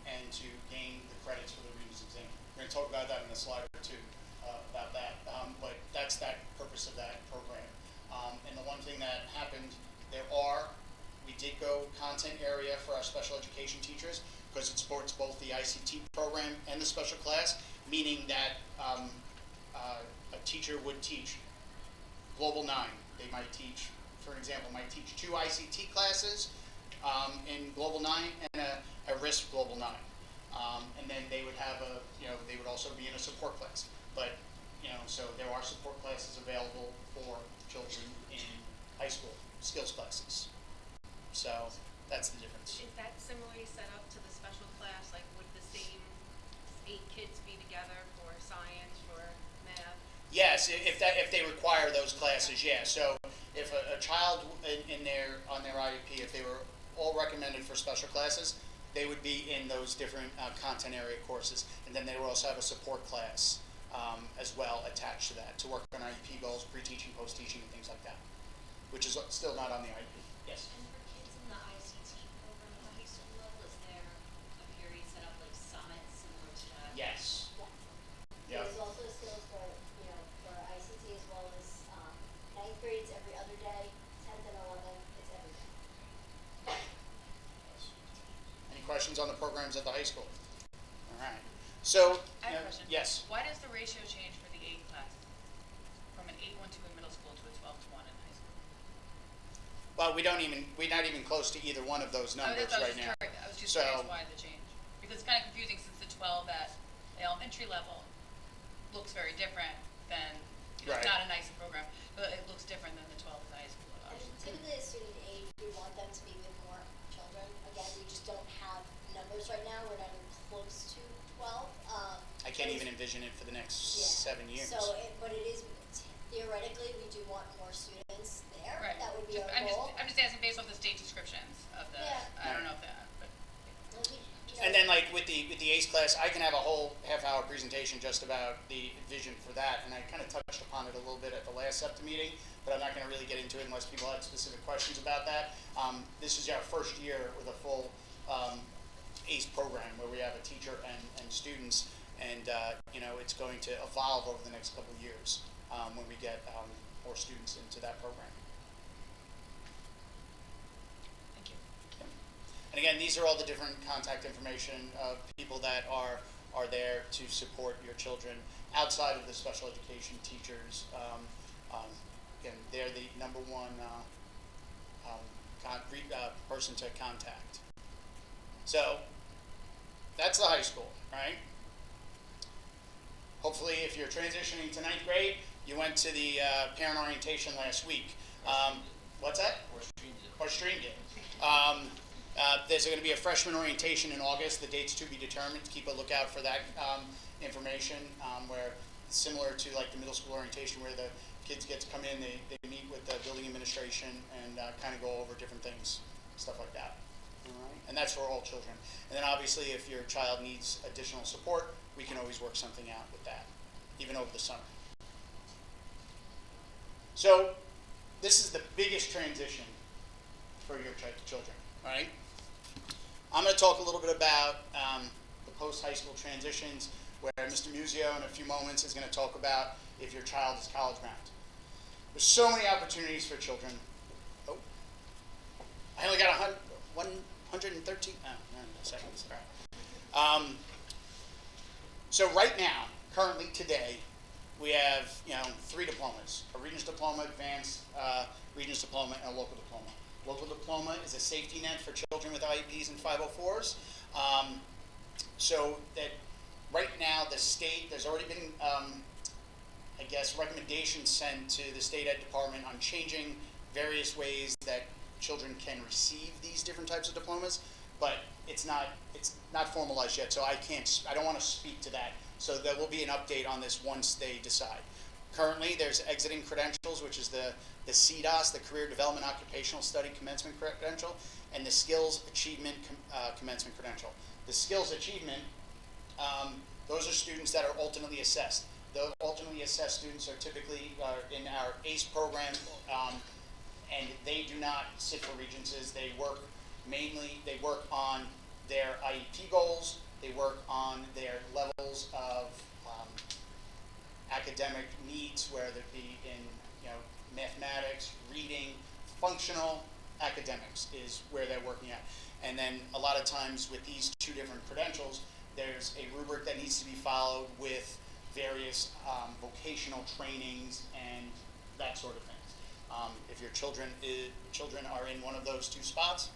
Speaker 3: and to gain the credits for the Regents exam. We're going to talk about that in a slide or two about that, but that's that purpose of that program. And the one thing that happened, we did go content area for our special education teachers because it supports both the ICT program and the special class, meaning that a teacher would teach Global 9. They might teach, for example, might teach 2 ICT classes in Global 9 and a RISC Global 9. And then they would have they would also be in a support class. But, so there are support classes available for children in high school, skills classes. So that's the difference.
Speaker 9: Is that similarly set up to the special class? Like, would the same 8 kids be together for science, for math?
Speaker 3: Yes, if they require those classes, yeah. So if a child on their IEP, if they were all recommended for special classes, they would be in those different content area courses, and then they would also have a support class as well attached to that to work on IEP goals, pre-teaching, post-teaching, and things like that, which is still not on the IEP. Yes.
Speaker 12: And for kids in the ICT program at the high school level, is there a period set up like summit similar to that?
Speaker 3: Yes.
Speaker 5: Yes.
Speaker 3: Yep.
Speaker 5: There's also skills for, for ICT as well as ninth grades every other day, 10th and 11th, it's every day.
Speaker 3: Any questions on the programs at the high school? All right. So,
Speaker 6: I have a question.
Speaker 3: yes.
Speaker 6: Why does the ratio change for the 8 class from an 8-1-2 in middle school to a 12-1 in high school?
Speaker 3: Well, we're not even close to either one of those numbers right now.
Speaker 6: I was just curious why the change. Because it's kind of confusing since the 12 at the elementary level looks very different than,
Speaker 3: Right.
Speaker 6: it's not a nice program, but it looks different than the 12 at the high school.
Speaker 5: And typically at student age, we want them to be with more children. Again, we just don't have numbers right now. We're not even close to 12.
Speaker 3: I can't even envision it for the next 7 years.
Speaker 5: So, but it is, theoretically, we do want more students there.
Speaker 6: Right.
Speaker 5: That would be our
Speaker 6: I'm
Speaker 5: goal.
Speaker 6: just asking based off the state descriptions of the,
Speaker 5: Yeah.
Speaker 6: I don't know if that, but.
Speaker 3: And then, like with the ACE class, I can have a whole half-hour presentation just about the vision for that, and I kind of touched upon it a little bit at the last SEPTA meeting, but I'm not going to really get into it unless people had specific questions about that. This is our first year with a full ACE program where we have a teacher and students, and it's going to evolve over the next couple of years when we get more students into that program.
Speaker 6: Thank you.
Speaker 3: And again, these are all the different contact information of people that are there to support your children outside of the special education teachers. Again, they're the number one person to contact. So that's the high school, right? Hopefully, if you're transitioning to 9th grade, you went to the parent orientation last week. What's that? Or streamed it. There's going to be a freshman orientation in August. The date's to be determined. Keep a lookout for that information, where similar to like the middle school orientation, where the kids get to come in, they meet with the building administration and kind of go over different things, stuff like that. All right? And that's for all children. And then obviously, if your child needs additional support, we can always work something out with that, even over the summer. So this is the biggest transition for your children, all right? I'm going to talk a little bit about the post-high school transitions, where Mr. Musio in a few moments is going to talk about if your child is college-bound. There's so many opportunities for children. Oh, I only got 113. Oh, no, seconds. All right. So right now, currently today, we have 3 diplomas: a Regents diploma, advanced Regents diploma, and a local diploma. Local diploma is a safety net for children with IEPs and 504s. So that right now the state, there's already been, recommendations sent to the state ed department on changing various ways that children can receive these different types of diplomas, but it's not formalized yet, so I don't want to speak to that. So there will be an update on this once they decide. Currently, there's exiting credentials, which is the CDOS, the Career Development Occupational Study Commencement Credential, and the Skills Achievement Commencement Credential. The Skills Achievement those are students that are ultimately assessed. The ultimately assessed students are typically in our ACE program, and they do not sit for regencies. They work on their IEP goals, they work on their levels of academic needs, whether it be in mathematics, reading, functional academics is where they're working at. And then a lot of times with these two different credentials, there's a rubric that needs to be followed with various vocational trainings and that sort of things. If your children are in one of those two spots,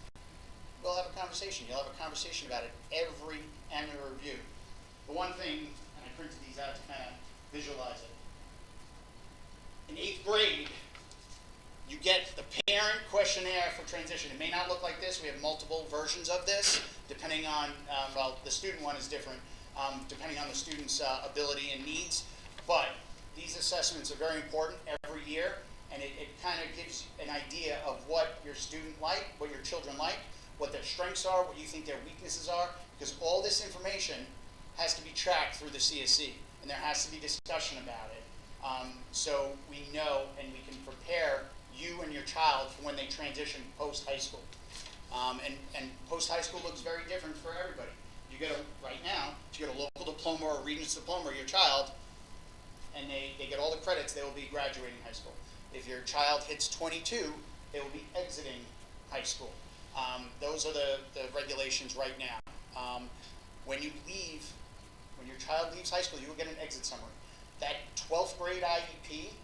Speaker 3: we'll have a conversation. You'll have a conversation about it every annual review. The one thing, and I printed these out to kind of visualize it. In 8th grade, you get the parent questionnaire for transition. It may not look like this. We have multiple versions of this, depending on, well, the student one is different, depending on the student's ability and needs. But these assessments are very important every year, and it kind of gives an idea of what your student like, what your children like, what their strengths are, what you think their weaknesses are, because all this information has to be tracked through the CSE, and there has to be discussion about it. So we know and we can prepare you and your child for when they transition post-high school. And post-high school looks very different for everybody. You get right now, if you get a local diploma or a Regents diploma, your child, and they get all the credits, they will be graduating high school. If your child hits 22, they will be exiting high school. Those are the regulations right now. When your child leaves high school, you will get an exit summary. That 12th grade IEP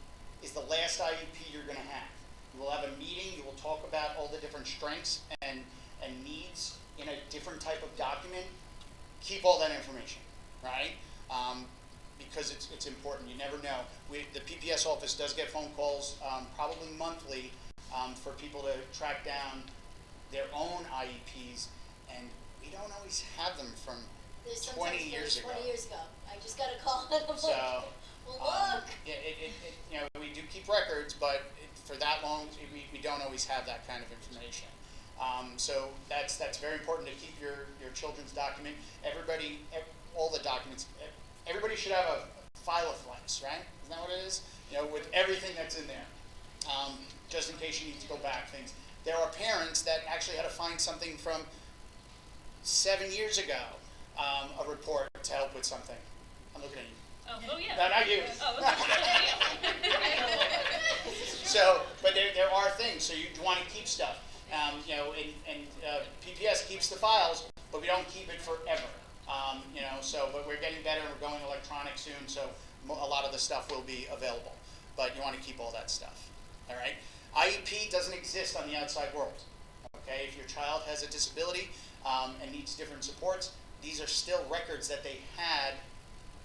Speaker 3: is the last IEP you're going to have. You will have a meeting, you will talk about all the different strengths and needs in a different type of document. Keep all that information, right? Because it's important. You never know. The PPS office does get phone calls probably monthly for people to track down their own IEPs, and we don't always have them from 20 years ago.
Speaker 5: 20 years ago. I just got a call and I'm
Speaker 3: So,
Speaker 5: like, well, look.
Speaker 3: yeah, we do keep records, but for that long, we don't always have that kind of information. So that's very important to keep your children's document. All the documents, everybody should have a file of flex, right? Isn't that what it is? With everything that's in there, just in case you need to go back things. There are parents that actually had to find something from 7 years ago, a report to help with something. I'm looking at you.
Speaker 6: Oh yeah.
Speaker 3: No, not you. So, but there are things. So you want to keep stuff. PPS keeps the files, but we don't keep it forever. But we're getting better. We're going electronic soon, so a lot of the stuff will be available. But you want to keep all that stuff. All right. IEP doesn't exist on the outside world. Okay. If your child has a disability and needs different supports, these are still records that they had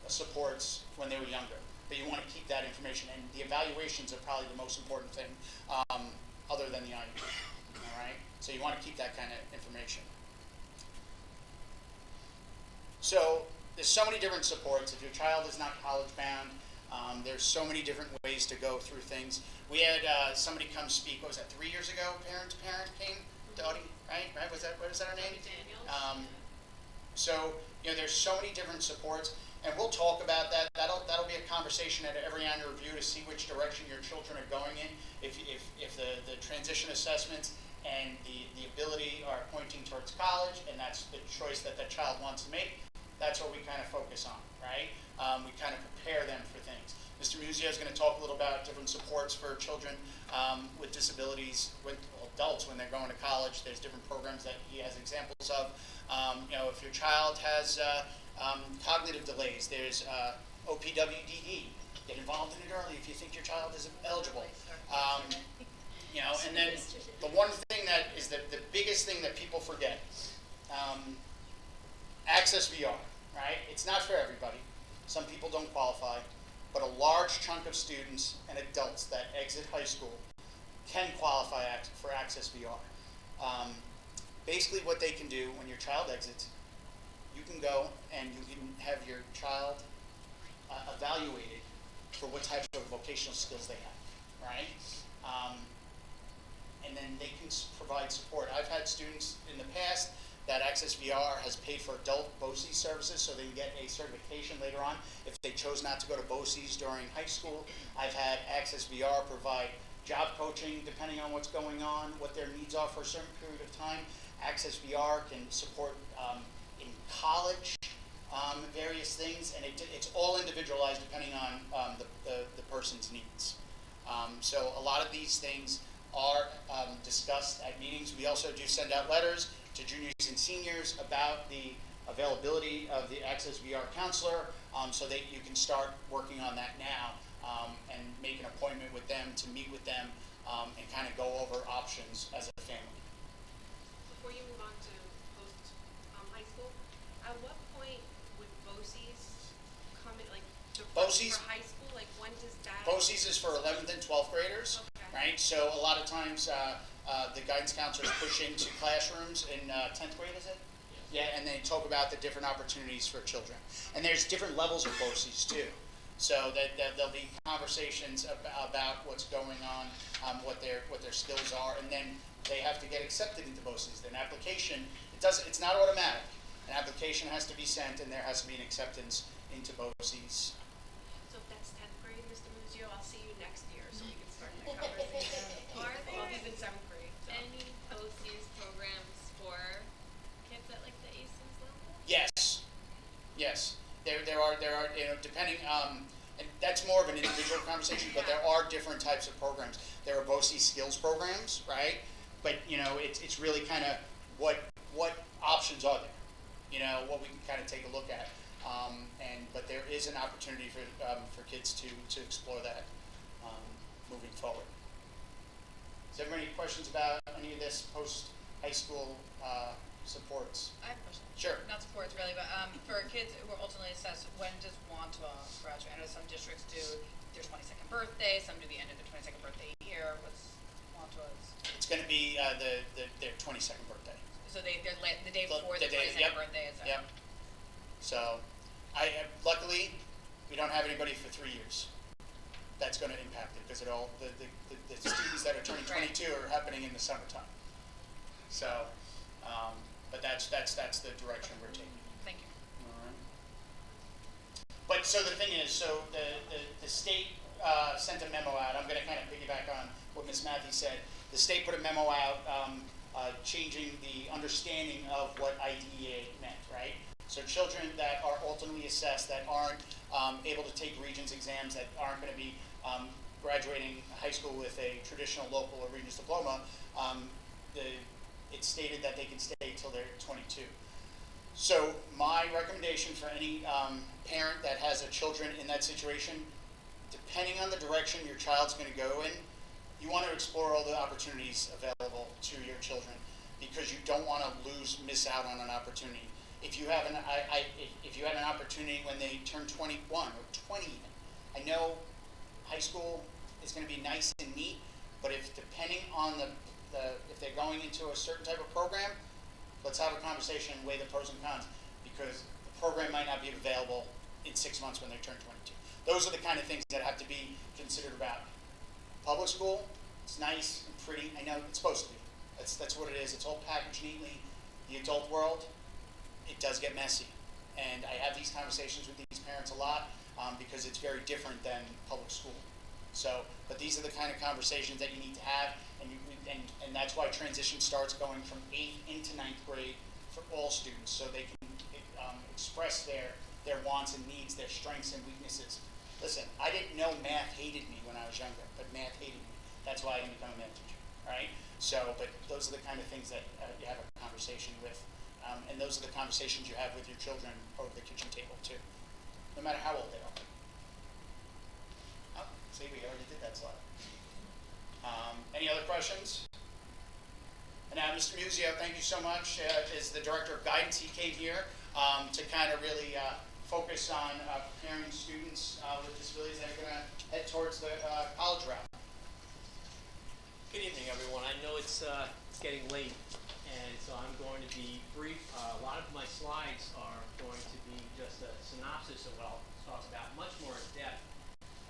Speaker 3: supports when they were younger. But you want to keep that information, and the evaluations are probably the most important thing, other than the IEP. All right. So you want to keep that kind of information. So there's so many different supports. If your child is not college bound, there's so many different ways to go through things. We had somebody come speak. What was that? 3 years ago? Parent came. Dottie, right? What was that her name?
Speaker 9: Daniel.
Speaker 3: So there's so many different supports, and we'll talk about that. That'll be a conversation at every annual review to see which direction your children are going in. If the transition assessments and the ability are pointing towards college, and that's the choice that the child wants to make, that's what we kind of focus on, right? We kind of prepare them for things. Mr. Muzio is going to talk a little about different supports for children with disabilities, with adults when they're going to college. There's different programs that he has examples of. If your child has cognitive delays, there's OPWDE. Get involved in it early if you think your child is eligible. And then the one thing that is the biggest thing that people forget, Access VR, right? It's not for everybody. Some people don't qualify, but a large chunk of students and adults that exit high school can qualify for Access VR. Basically what they can do when your child exits, you can go and you can have your child evaluated for what type of vocational skills they have, right? And then they can provide support. I've had students in the past that Access VR has paid for adult BOCES services so they can get a certification later on if they chose not to go to BOCES during high school. I've had Access VR provide job coaching depending on what's going on, what their needs are for a certain period of time. Access VR can support in college various things, and it's all individualized depending on the person's needs. So a lot of these things are discussed at meetings. We also do send out letters to juniors and seniors about the availability of the Access VR counselor, so that you can start working on that now and make an appointment with them to meet with them and kind of go over options as a family.
Speaker 9: Before you move on to post high school, at what point would BOCES come in, like
Speaker 3: BOCES
Speaker 9: for high school? Like when does that?
Speaker 3: BOCES is for 11th and 12th graders, right? So a lot of times the guidance counselors push into classrooms in 10th grade, is it? Yeah, and they talk about the different opportunities for children. And there's different levels of BOCES too. So that there'll be conversations about what's going on, what their skills are, and then they have to get accepted into BOCES. An application, it's not automatic. An application has to be sent, and there has to be an acceptance into BOCES.
Speaker 9: So if that's 10th grade, Mr. Muzio, I'll see you next year so we can start that conversation.
Speaker 12: Are
Speaker 9: Well,
Speaker 12: there
Speaker 9: he's in 7th grade. So.
Speaker 12: any BOCES programs for kids at like the ACES level?
Speaker 3: Yes, yes. There are depending and that's more of an individual conversation, but there are different types of programs. There are BOCES skills programs, right? But it's really kind of what options are there? What we can kind of take a look at. But there is an opportunity for kids to explore that moving forward. Does everybody have any questions about any of this post high school supports?
Speaker 6: I have a question.
Speaker 3: Sure.
Speaker 6: Not supports really, but for kids who are ultimately assessed, when does Wantua graduate? I know some districts do their 22nd birthday, some do the end of their 22nd birthday year. What's Wantua's?
Speaker 3: It's going to be their 22nd birthday.
Speaker 6: So the day before
Speaker 3: The
Speaker 6: their
Speaker 3: day-
Speaker 6: 22nd
Speaker 3: yep,
Speaker 6: birthday is that?
Speaker 3: Yep. So, luckily, we don't have anybody for 3 years. That's going to impact it because the students that are turning 22 are happening in the summertime. So, but that's the direction we're taking.
Speaker 6: Thank you.
Speaker 3: All right. But so the thing is, so the state sent a memo out. I'm going to kind of piggyback on what Ms. Matthews said. The state put a memo out changing the understanding of what IDEA meant, right? So children that are ultimately assessed that aren't able to take Regents exams, that aren't going to be graduating high school with a traditional local or Regents diploma, it's stated that they can stay till they're 22. So my recommendation for any parent that has a children in that situation, depending on the direction your child's going to go in, you want to explore all the opportunities available to your children because you don't want to miss out on an opportunity. If you have if you had an opportunity when they turn 21 or 20 even, I know high school is going to be nice and neat, but if depending on if they're going into a certain type of program, let's have a conversation and weigh the pros and cons because the program might not be available in 6 months when they turn 22. Those are the kind of things that have to be considered about. Public school, it's nice and pretty. I know it's supposed to be. That's what it is. It's all packaged neatly. The adult world, it does get messy. And I have these conversations with these parents a lot because it's very different than public school. So, but these are the kind of conversations that you need to have, and that's why transition starts going from 8th into 9th grade for all students, so they can express their wants and needs, their strengths and weaknesses. Listen, I didn't know math hated me when I was younger, but math hated me. That's why I didn't become a math teacher, right? So, but those are the kind of things that you have a conversation with, and those are the conversations you have with your children over the kitchen table too, no matter how old they are. Oh, see, we already did that slide. Any other questions? And now, Mr. Muzio, thank you so much. As the Director of Guidance, he came here to kind of really focus on preparing students with disabilities that are going to head towards the college route.
Speaker 11: Good evening, everyone. I know it's getting late, and so I'm going to be brief. A lot of my slides are going to be just a synopsis of what I'll talk about much more in depth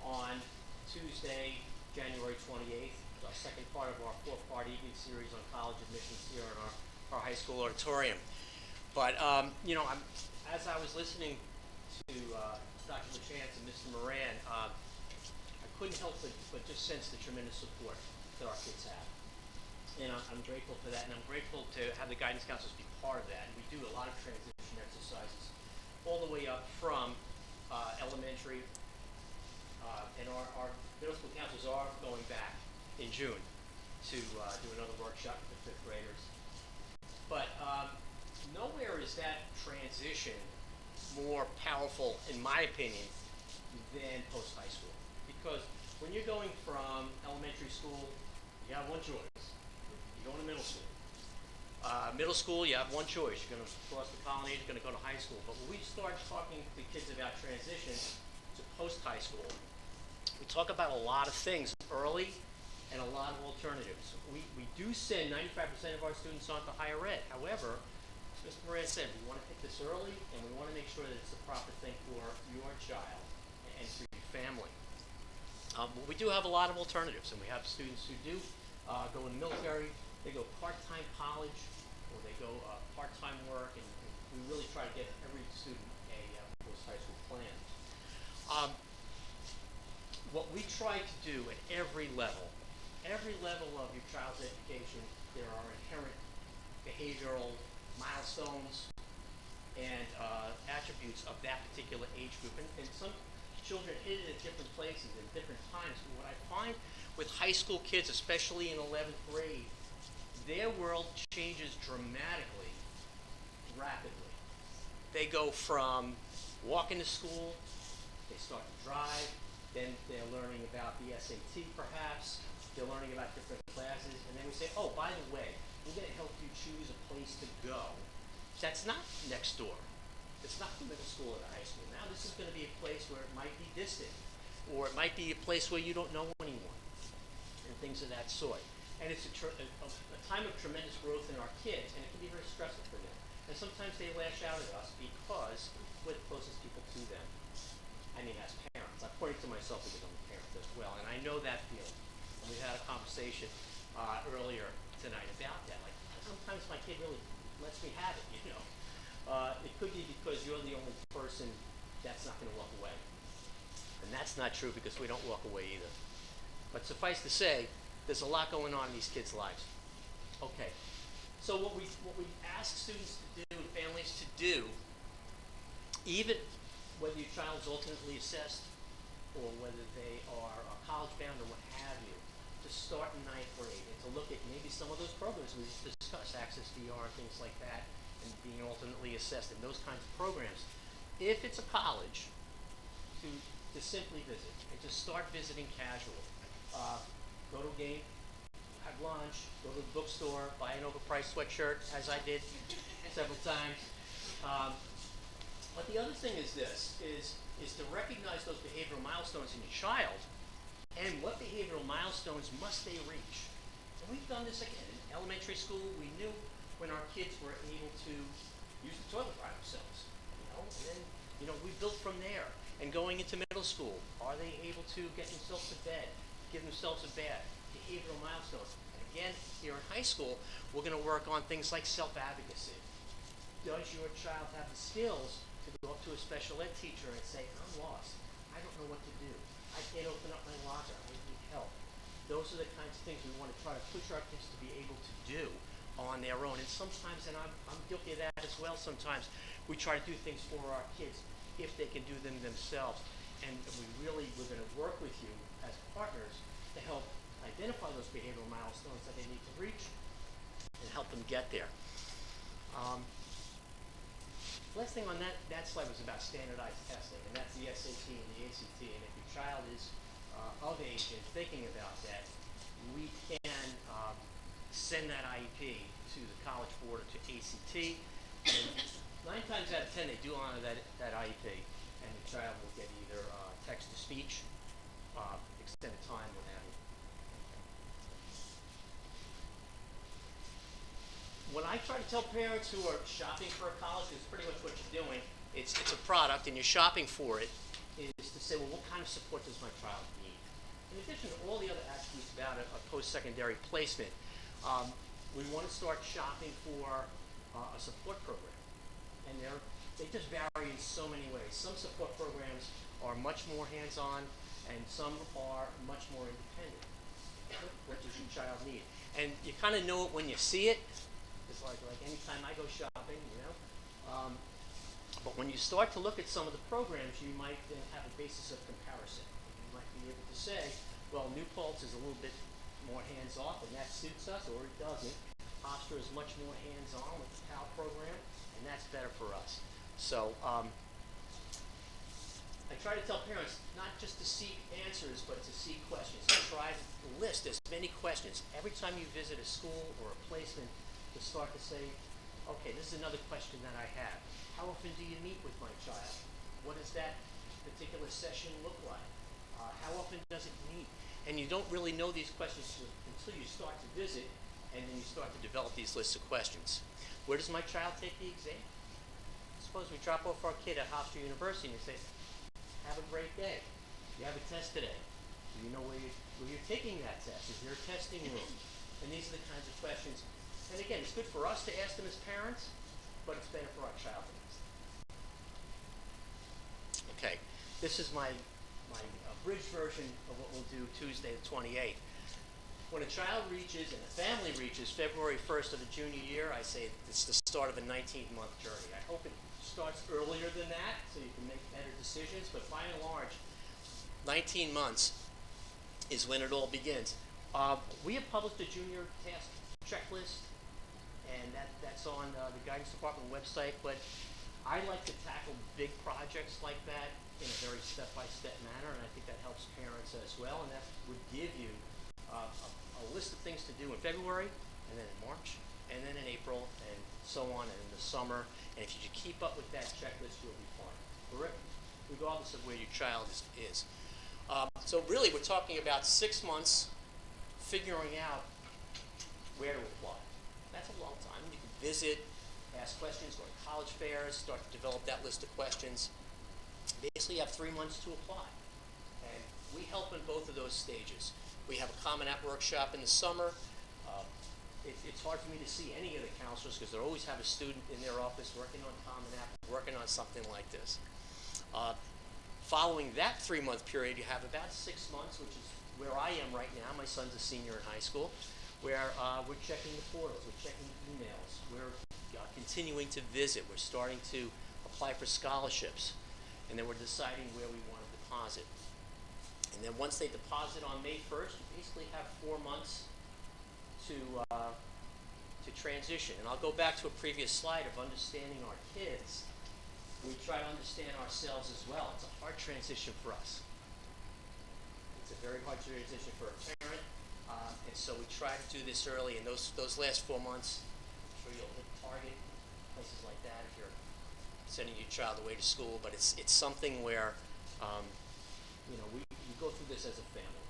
Speaker 11: on Tuesday, January 28th, the second part of our four-part evening series on college admissions here in our high school auditorium. But, you know, as I was listening to Dr. LaChance and Mr. Moran, I couldn't help but just sense the tremendous support that our kids have. And I'm grateful for that, and I'm grateful to have the guidance counselors be part of that. And we do a lot of transition exercises all the way up from elementary, and our middle school counselors are going back in June to do another workshop with the 5th graders. But nowhere is that transition more powerful, in my opinion, than post-high school. Because when you're going from elementary school, you have one choice. You go to middle school. Middle school, you have one choice. You're going to cross the colony, you're going to go to high school. But when we start talking to kids about transition to post-high school, we talk about a lot of things early and a lot of alternatives. We do send 95% of our students on to higher ed. However, as Mr. Moran said, we want to hit this early, and we want to make sure that it's the proper thing for your child and for your family. But we do have a lot of alternatives, and we have students who do go in the military, they go part-time college, or they go part-time work, and we really try to get every student a post-high school plan. What we try to do at every level of your child's education, there are inherent behavioral milestones and attributes of that particular age group. And some children hit it at different places at different times. And what I find with high school kids, especially in 11th grade, their world changes dramatically, rapidly. They go from walking to school, they start to drive, then they're learning about the SAT perhaps, they're learning about different classes, and then we say, oh, by the way, we're going to help you choose a place to go. That's not next door. It's not the middle school or the high school. Now this is going to be a place where it might be distant, or it might be a place where you don't know anyone, and things of that sort. And it's a time of tremendous growth in our kids, and it can be very stressful for them. And sometimes they lash out at us because we're the closest people to them. I mean, as parents. I'm pointing to myself because I'm a parent as well, and I know that feeling. And we had a conversation earlier tonight about that. Like, sometimes my kid really lets me have it, you know. It could be because you're the only person that's not going to walk away. And that's not true because we don't walk away either. But suffice to say, there's a lot going on in these kids' lives. Okay, so what we ask students to do, families to do, even whether your child is ultimately assessed or whether they are college bound or what have you, to start in 9th grade and to look at maybe some of those programs we just discussed, Access VR and things like that, and being ultimately assessed in those kinds of programs. If it's a college, to simply visit and to start visiting casually. Go to a game, have lunch, go to the bookstore, buy an overpriced sweatshirt, as I did several times. But the other thing is this, is to recognize those behavioral milestones in your child, and what behavioral milestones must they reach. And we've done this again. In elementary school, we knew when our kids were able to use the toilet by themselves, you know, and then, you know, we built from there. And going into middle school, are they able to get themselves to bed, give themselves a bath, behavioral milestones? And again, here in high school, we're going to work on things like self-advocacy. Does your child have the skills to go up to a special ed teacher and say, I'm lost, I don't know what to do, I can't open up my locker, I need help? Those are the kinds of things we want to try to push our kids to be able to do on their own. And sometimes, and I'm guilty of that as well sometimes, we try to do things for our kids if they can do them themselves. And we're going to work with you as partners to help identify those behavioral milestones that they need to reach and help them get there. Last thing on that slide was about standardized testing, and that's the SAT and the ACT. And if your child is of age and thinking about that, we can send that IEP to the College Board or to ACT. And 9 times out of 10, they do honor that IEP, and the child will get either text-to-speech, extended time, what have you. What I try to tell parents who are shopping for a college, is pretty much what you're doing. It's a product, and you're shopping for it, is to say, well, what kind of support does my child need? In addition to all the other attributes about a post-secondary placement, we want to start shopping for a support program. and they just vary in so many ways. Some support programs are much more hands-on, and some are much more independent. What does your child need? And you kind of know it when you see it. It's like anytime I go shopping, you know. But when you start to look at some of the programs, you might then have a basis of comparison. You might be able to say, well, New Paltz is a little bit more hands-off, and that suits us, or it doesn't. Hofstra is much more hands-on with the PAL program, and that's better for us. So I try to tell parents not just to seek answers, but to seek questions. I try to list as many questions every time you visit a school or a placement to start to say, okay, this is another question that I have. How often do you meet with my child? What does that particular session look like? How often does it meet? And you don't really know these questions until you start to visit, and then you start to develop these lists of questions. Where does my child take the exam? Suppose we drop off our kid at Hofstra University and you say, have a great day. You have a test today. Do you know where you're taking that test? Is there a testing room? And these are the kinds of questions. And again, it's good for us to ask them as parents, but it's better for our child to ask them. Okay, this is my abridged version of what we'll do Tuesday the 28th. When a child reaches, and a family reaches, February 1st of the junior year, I say it's the start of a 19-month journey. I hope it starts earlier than that so you can make better decisions, but by and large, 19 months is when it all begins. We have published a junior task checklist, and that's on the guidance department website, but I like to tackle big projects like that in a very step-by-step manner, and I think that helps parents as well, and that would give you a list of things to do in February, and then in March, and then in April, and so on, and in the summer. And if you keep up with that checklist, you'll be fine, regardless of where your child is. So really, we're talking about 6 months figuring out where to apply. That's a long time. You can visit, ask questions, go to college fairs, start to develop that list of questions. Basically, you have 3 months to apply. And we help in both of those stages. We have a Common App workshop in the summer. It's hard for me to see any of the counselors because they always have a student in their office working on Common App, working on something like this. Following that 3-month period, you have about 6 months, which is where I am right now. My son's a senior in high school, where we're checking the portals, we're checking emails, we're continuing to visit, we're starting to apply for scholarships, and then we're deciding where we want to deposit. And then once they deposit on May 1st, you basically have 4 months to transition. And I'll go back to a previous slide of understanding our kids. We try to understand ourselves as well. It's a hard transition for us. It's a very hard transition for a parent, and so we try to do this early. And those last 4 months, I'm sure you'll hit Target, places like that if you're sending your child away to school. But it's something where we go through this as a family.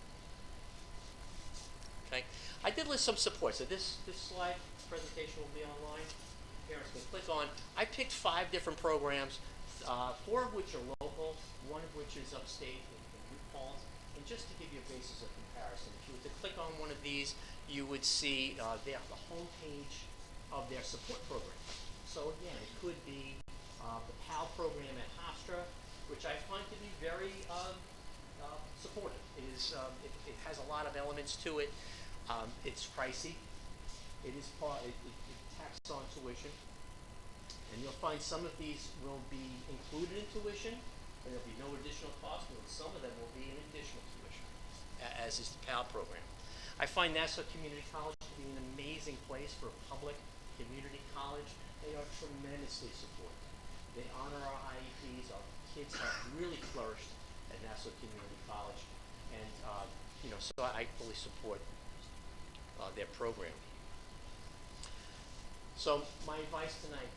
Speaker 11: Okay, I did list some support. So this slide presentation will be online. Parents can click on. I picked 5 different programs, 4 of which are local, 1 of which is upstate in New Paltz. And just to give you a basis of comparison, if you were to click on one of these, you would see the homepage of their support program. So again, it could be the PAL program at Hofstra, which I find to be very supportive. It has a lot of elements to it. It's pricey. It taxes on tuition. And you'll find some of these will be included in tuition, and there'll be no additional cost, but some of them will be an additional tuition, as is the PAL program. I find Nassau Community College to be an amazing place for a public community college. They are tremendously supportive. They honor our IEPs. Our kids have really flourished at Nassau Community College, and so I fully support their program. So my advice tonight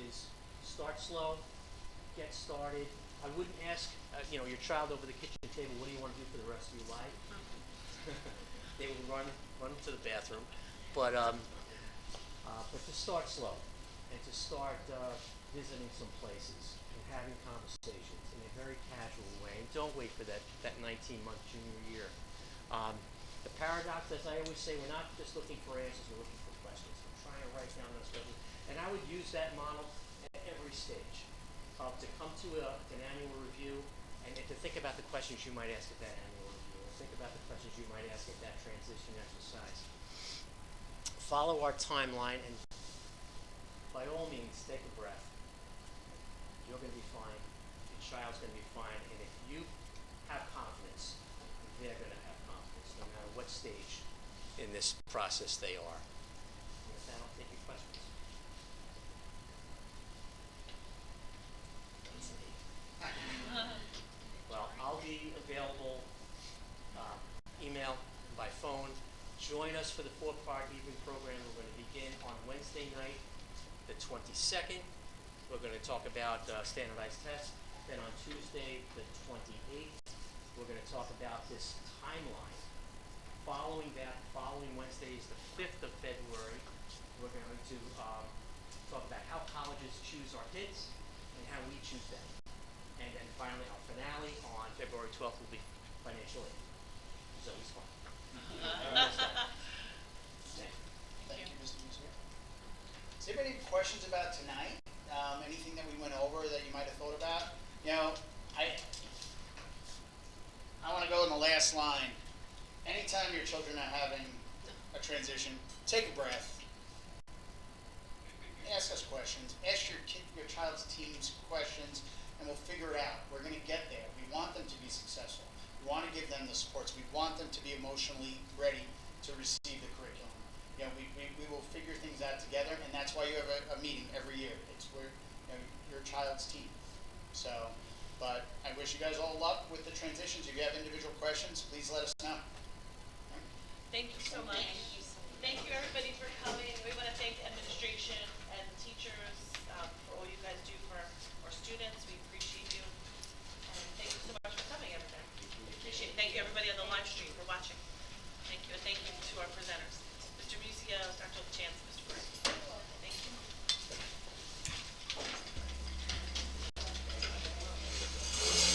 Speaker 11: is start slow, get started. I wouldn't ask your child over the kitchen table, what do you want to do for the rest of your life? They will run to the bathroom, but to start slow and to start visiting some places and having conversations in a very casual way. And don't wait for that 19-month junior year. The paradox, as I always say, we're not just looking for answers, we're looking for questions. We're trying to write down those questions. And I would use that model every stage. To come to an annual review and to think about the questions you might ask at that annual review, or think about the questions you might ask at that transition exercise. Follow our timeline and by all means take a breath. You're going to be fine. Your child's going to be fine. And if you have confidence, they're going to have confidence, no matter what stage in this process they are. And with that, I'll take your questions. Well, I'll be available email, by phone. Join us for the 4-part evening program. We're going to begin on Wednesday night, the 22nd. We're going to talk about standardized tests. Then on Tuesday, the 28th, we're going to talk about this timeline. Following that, following Wednesday is the 5th of February. We're going to talk about how colleges choose our kids and how we choose them. And then finally, our finale on February 12th will be financial aid. Zoe's fun.
Speaker 3: Thank you, Mr. Musier. Does anybody have questions about tonight? Anything that we went over that you might have thought about? You know, I want to go in the last line. Anytime your children are having a transition, take a breath. Ask us questions. Ask your child's teams questions, and we'll figure it out. We're going to get there. We want them to be successful. We want to give them the supports. We want them to be emotionally ready to receive the curriculum. You know, we will figure things out together, and that's why you have a meeting every year. It's where, you know, your child's team. So, but I wish you guys all luck with the transitions. If you have individual questions, please let us know.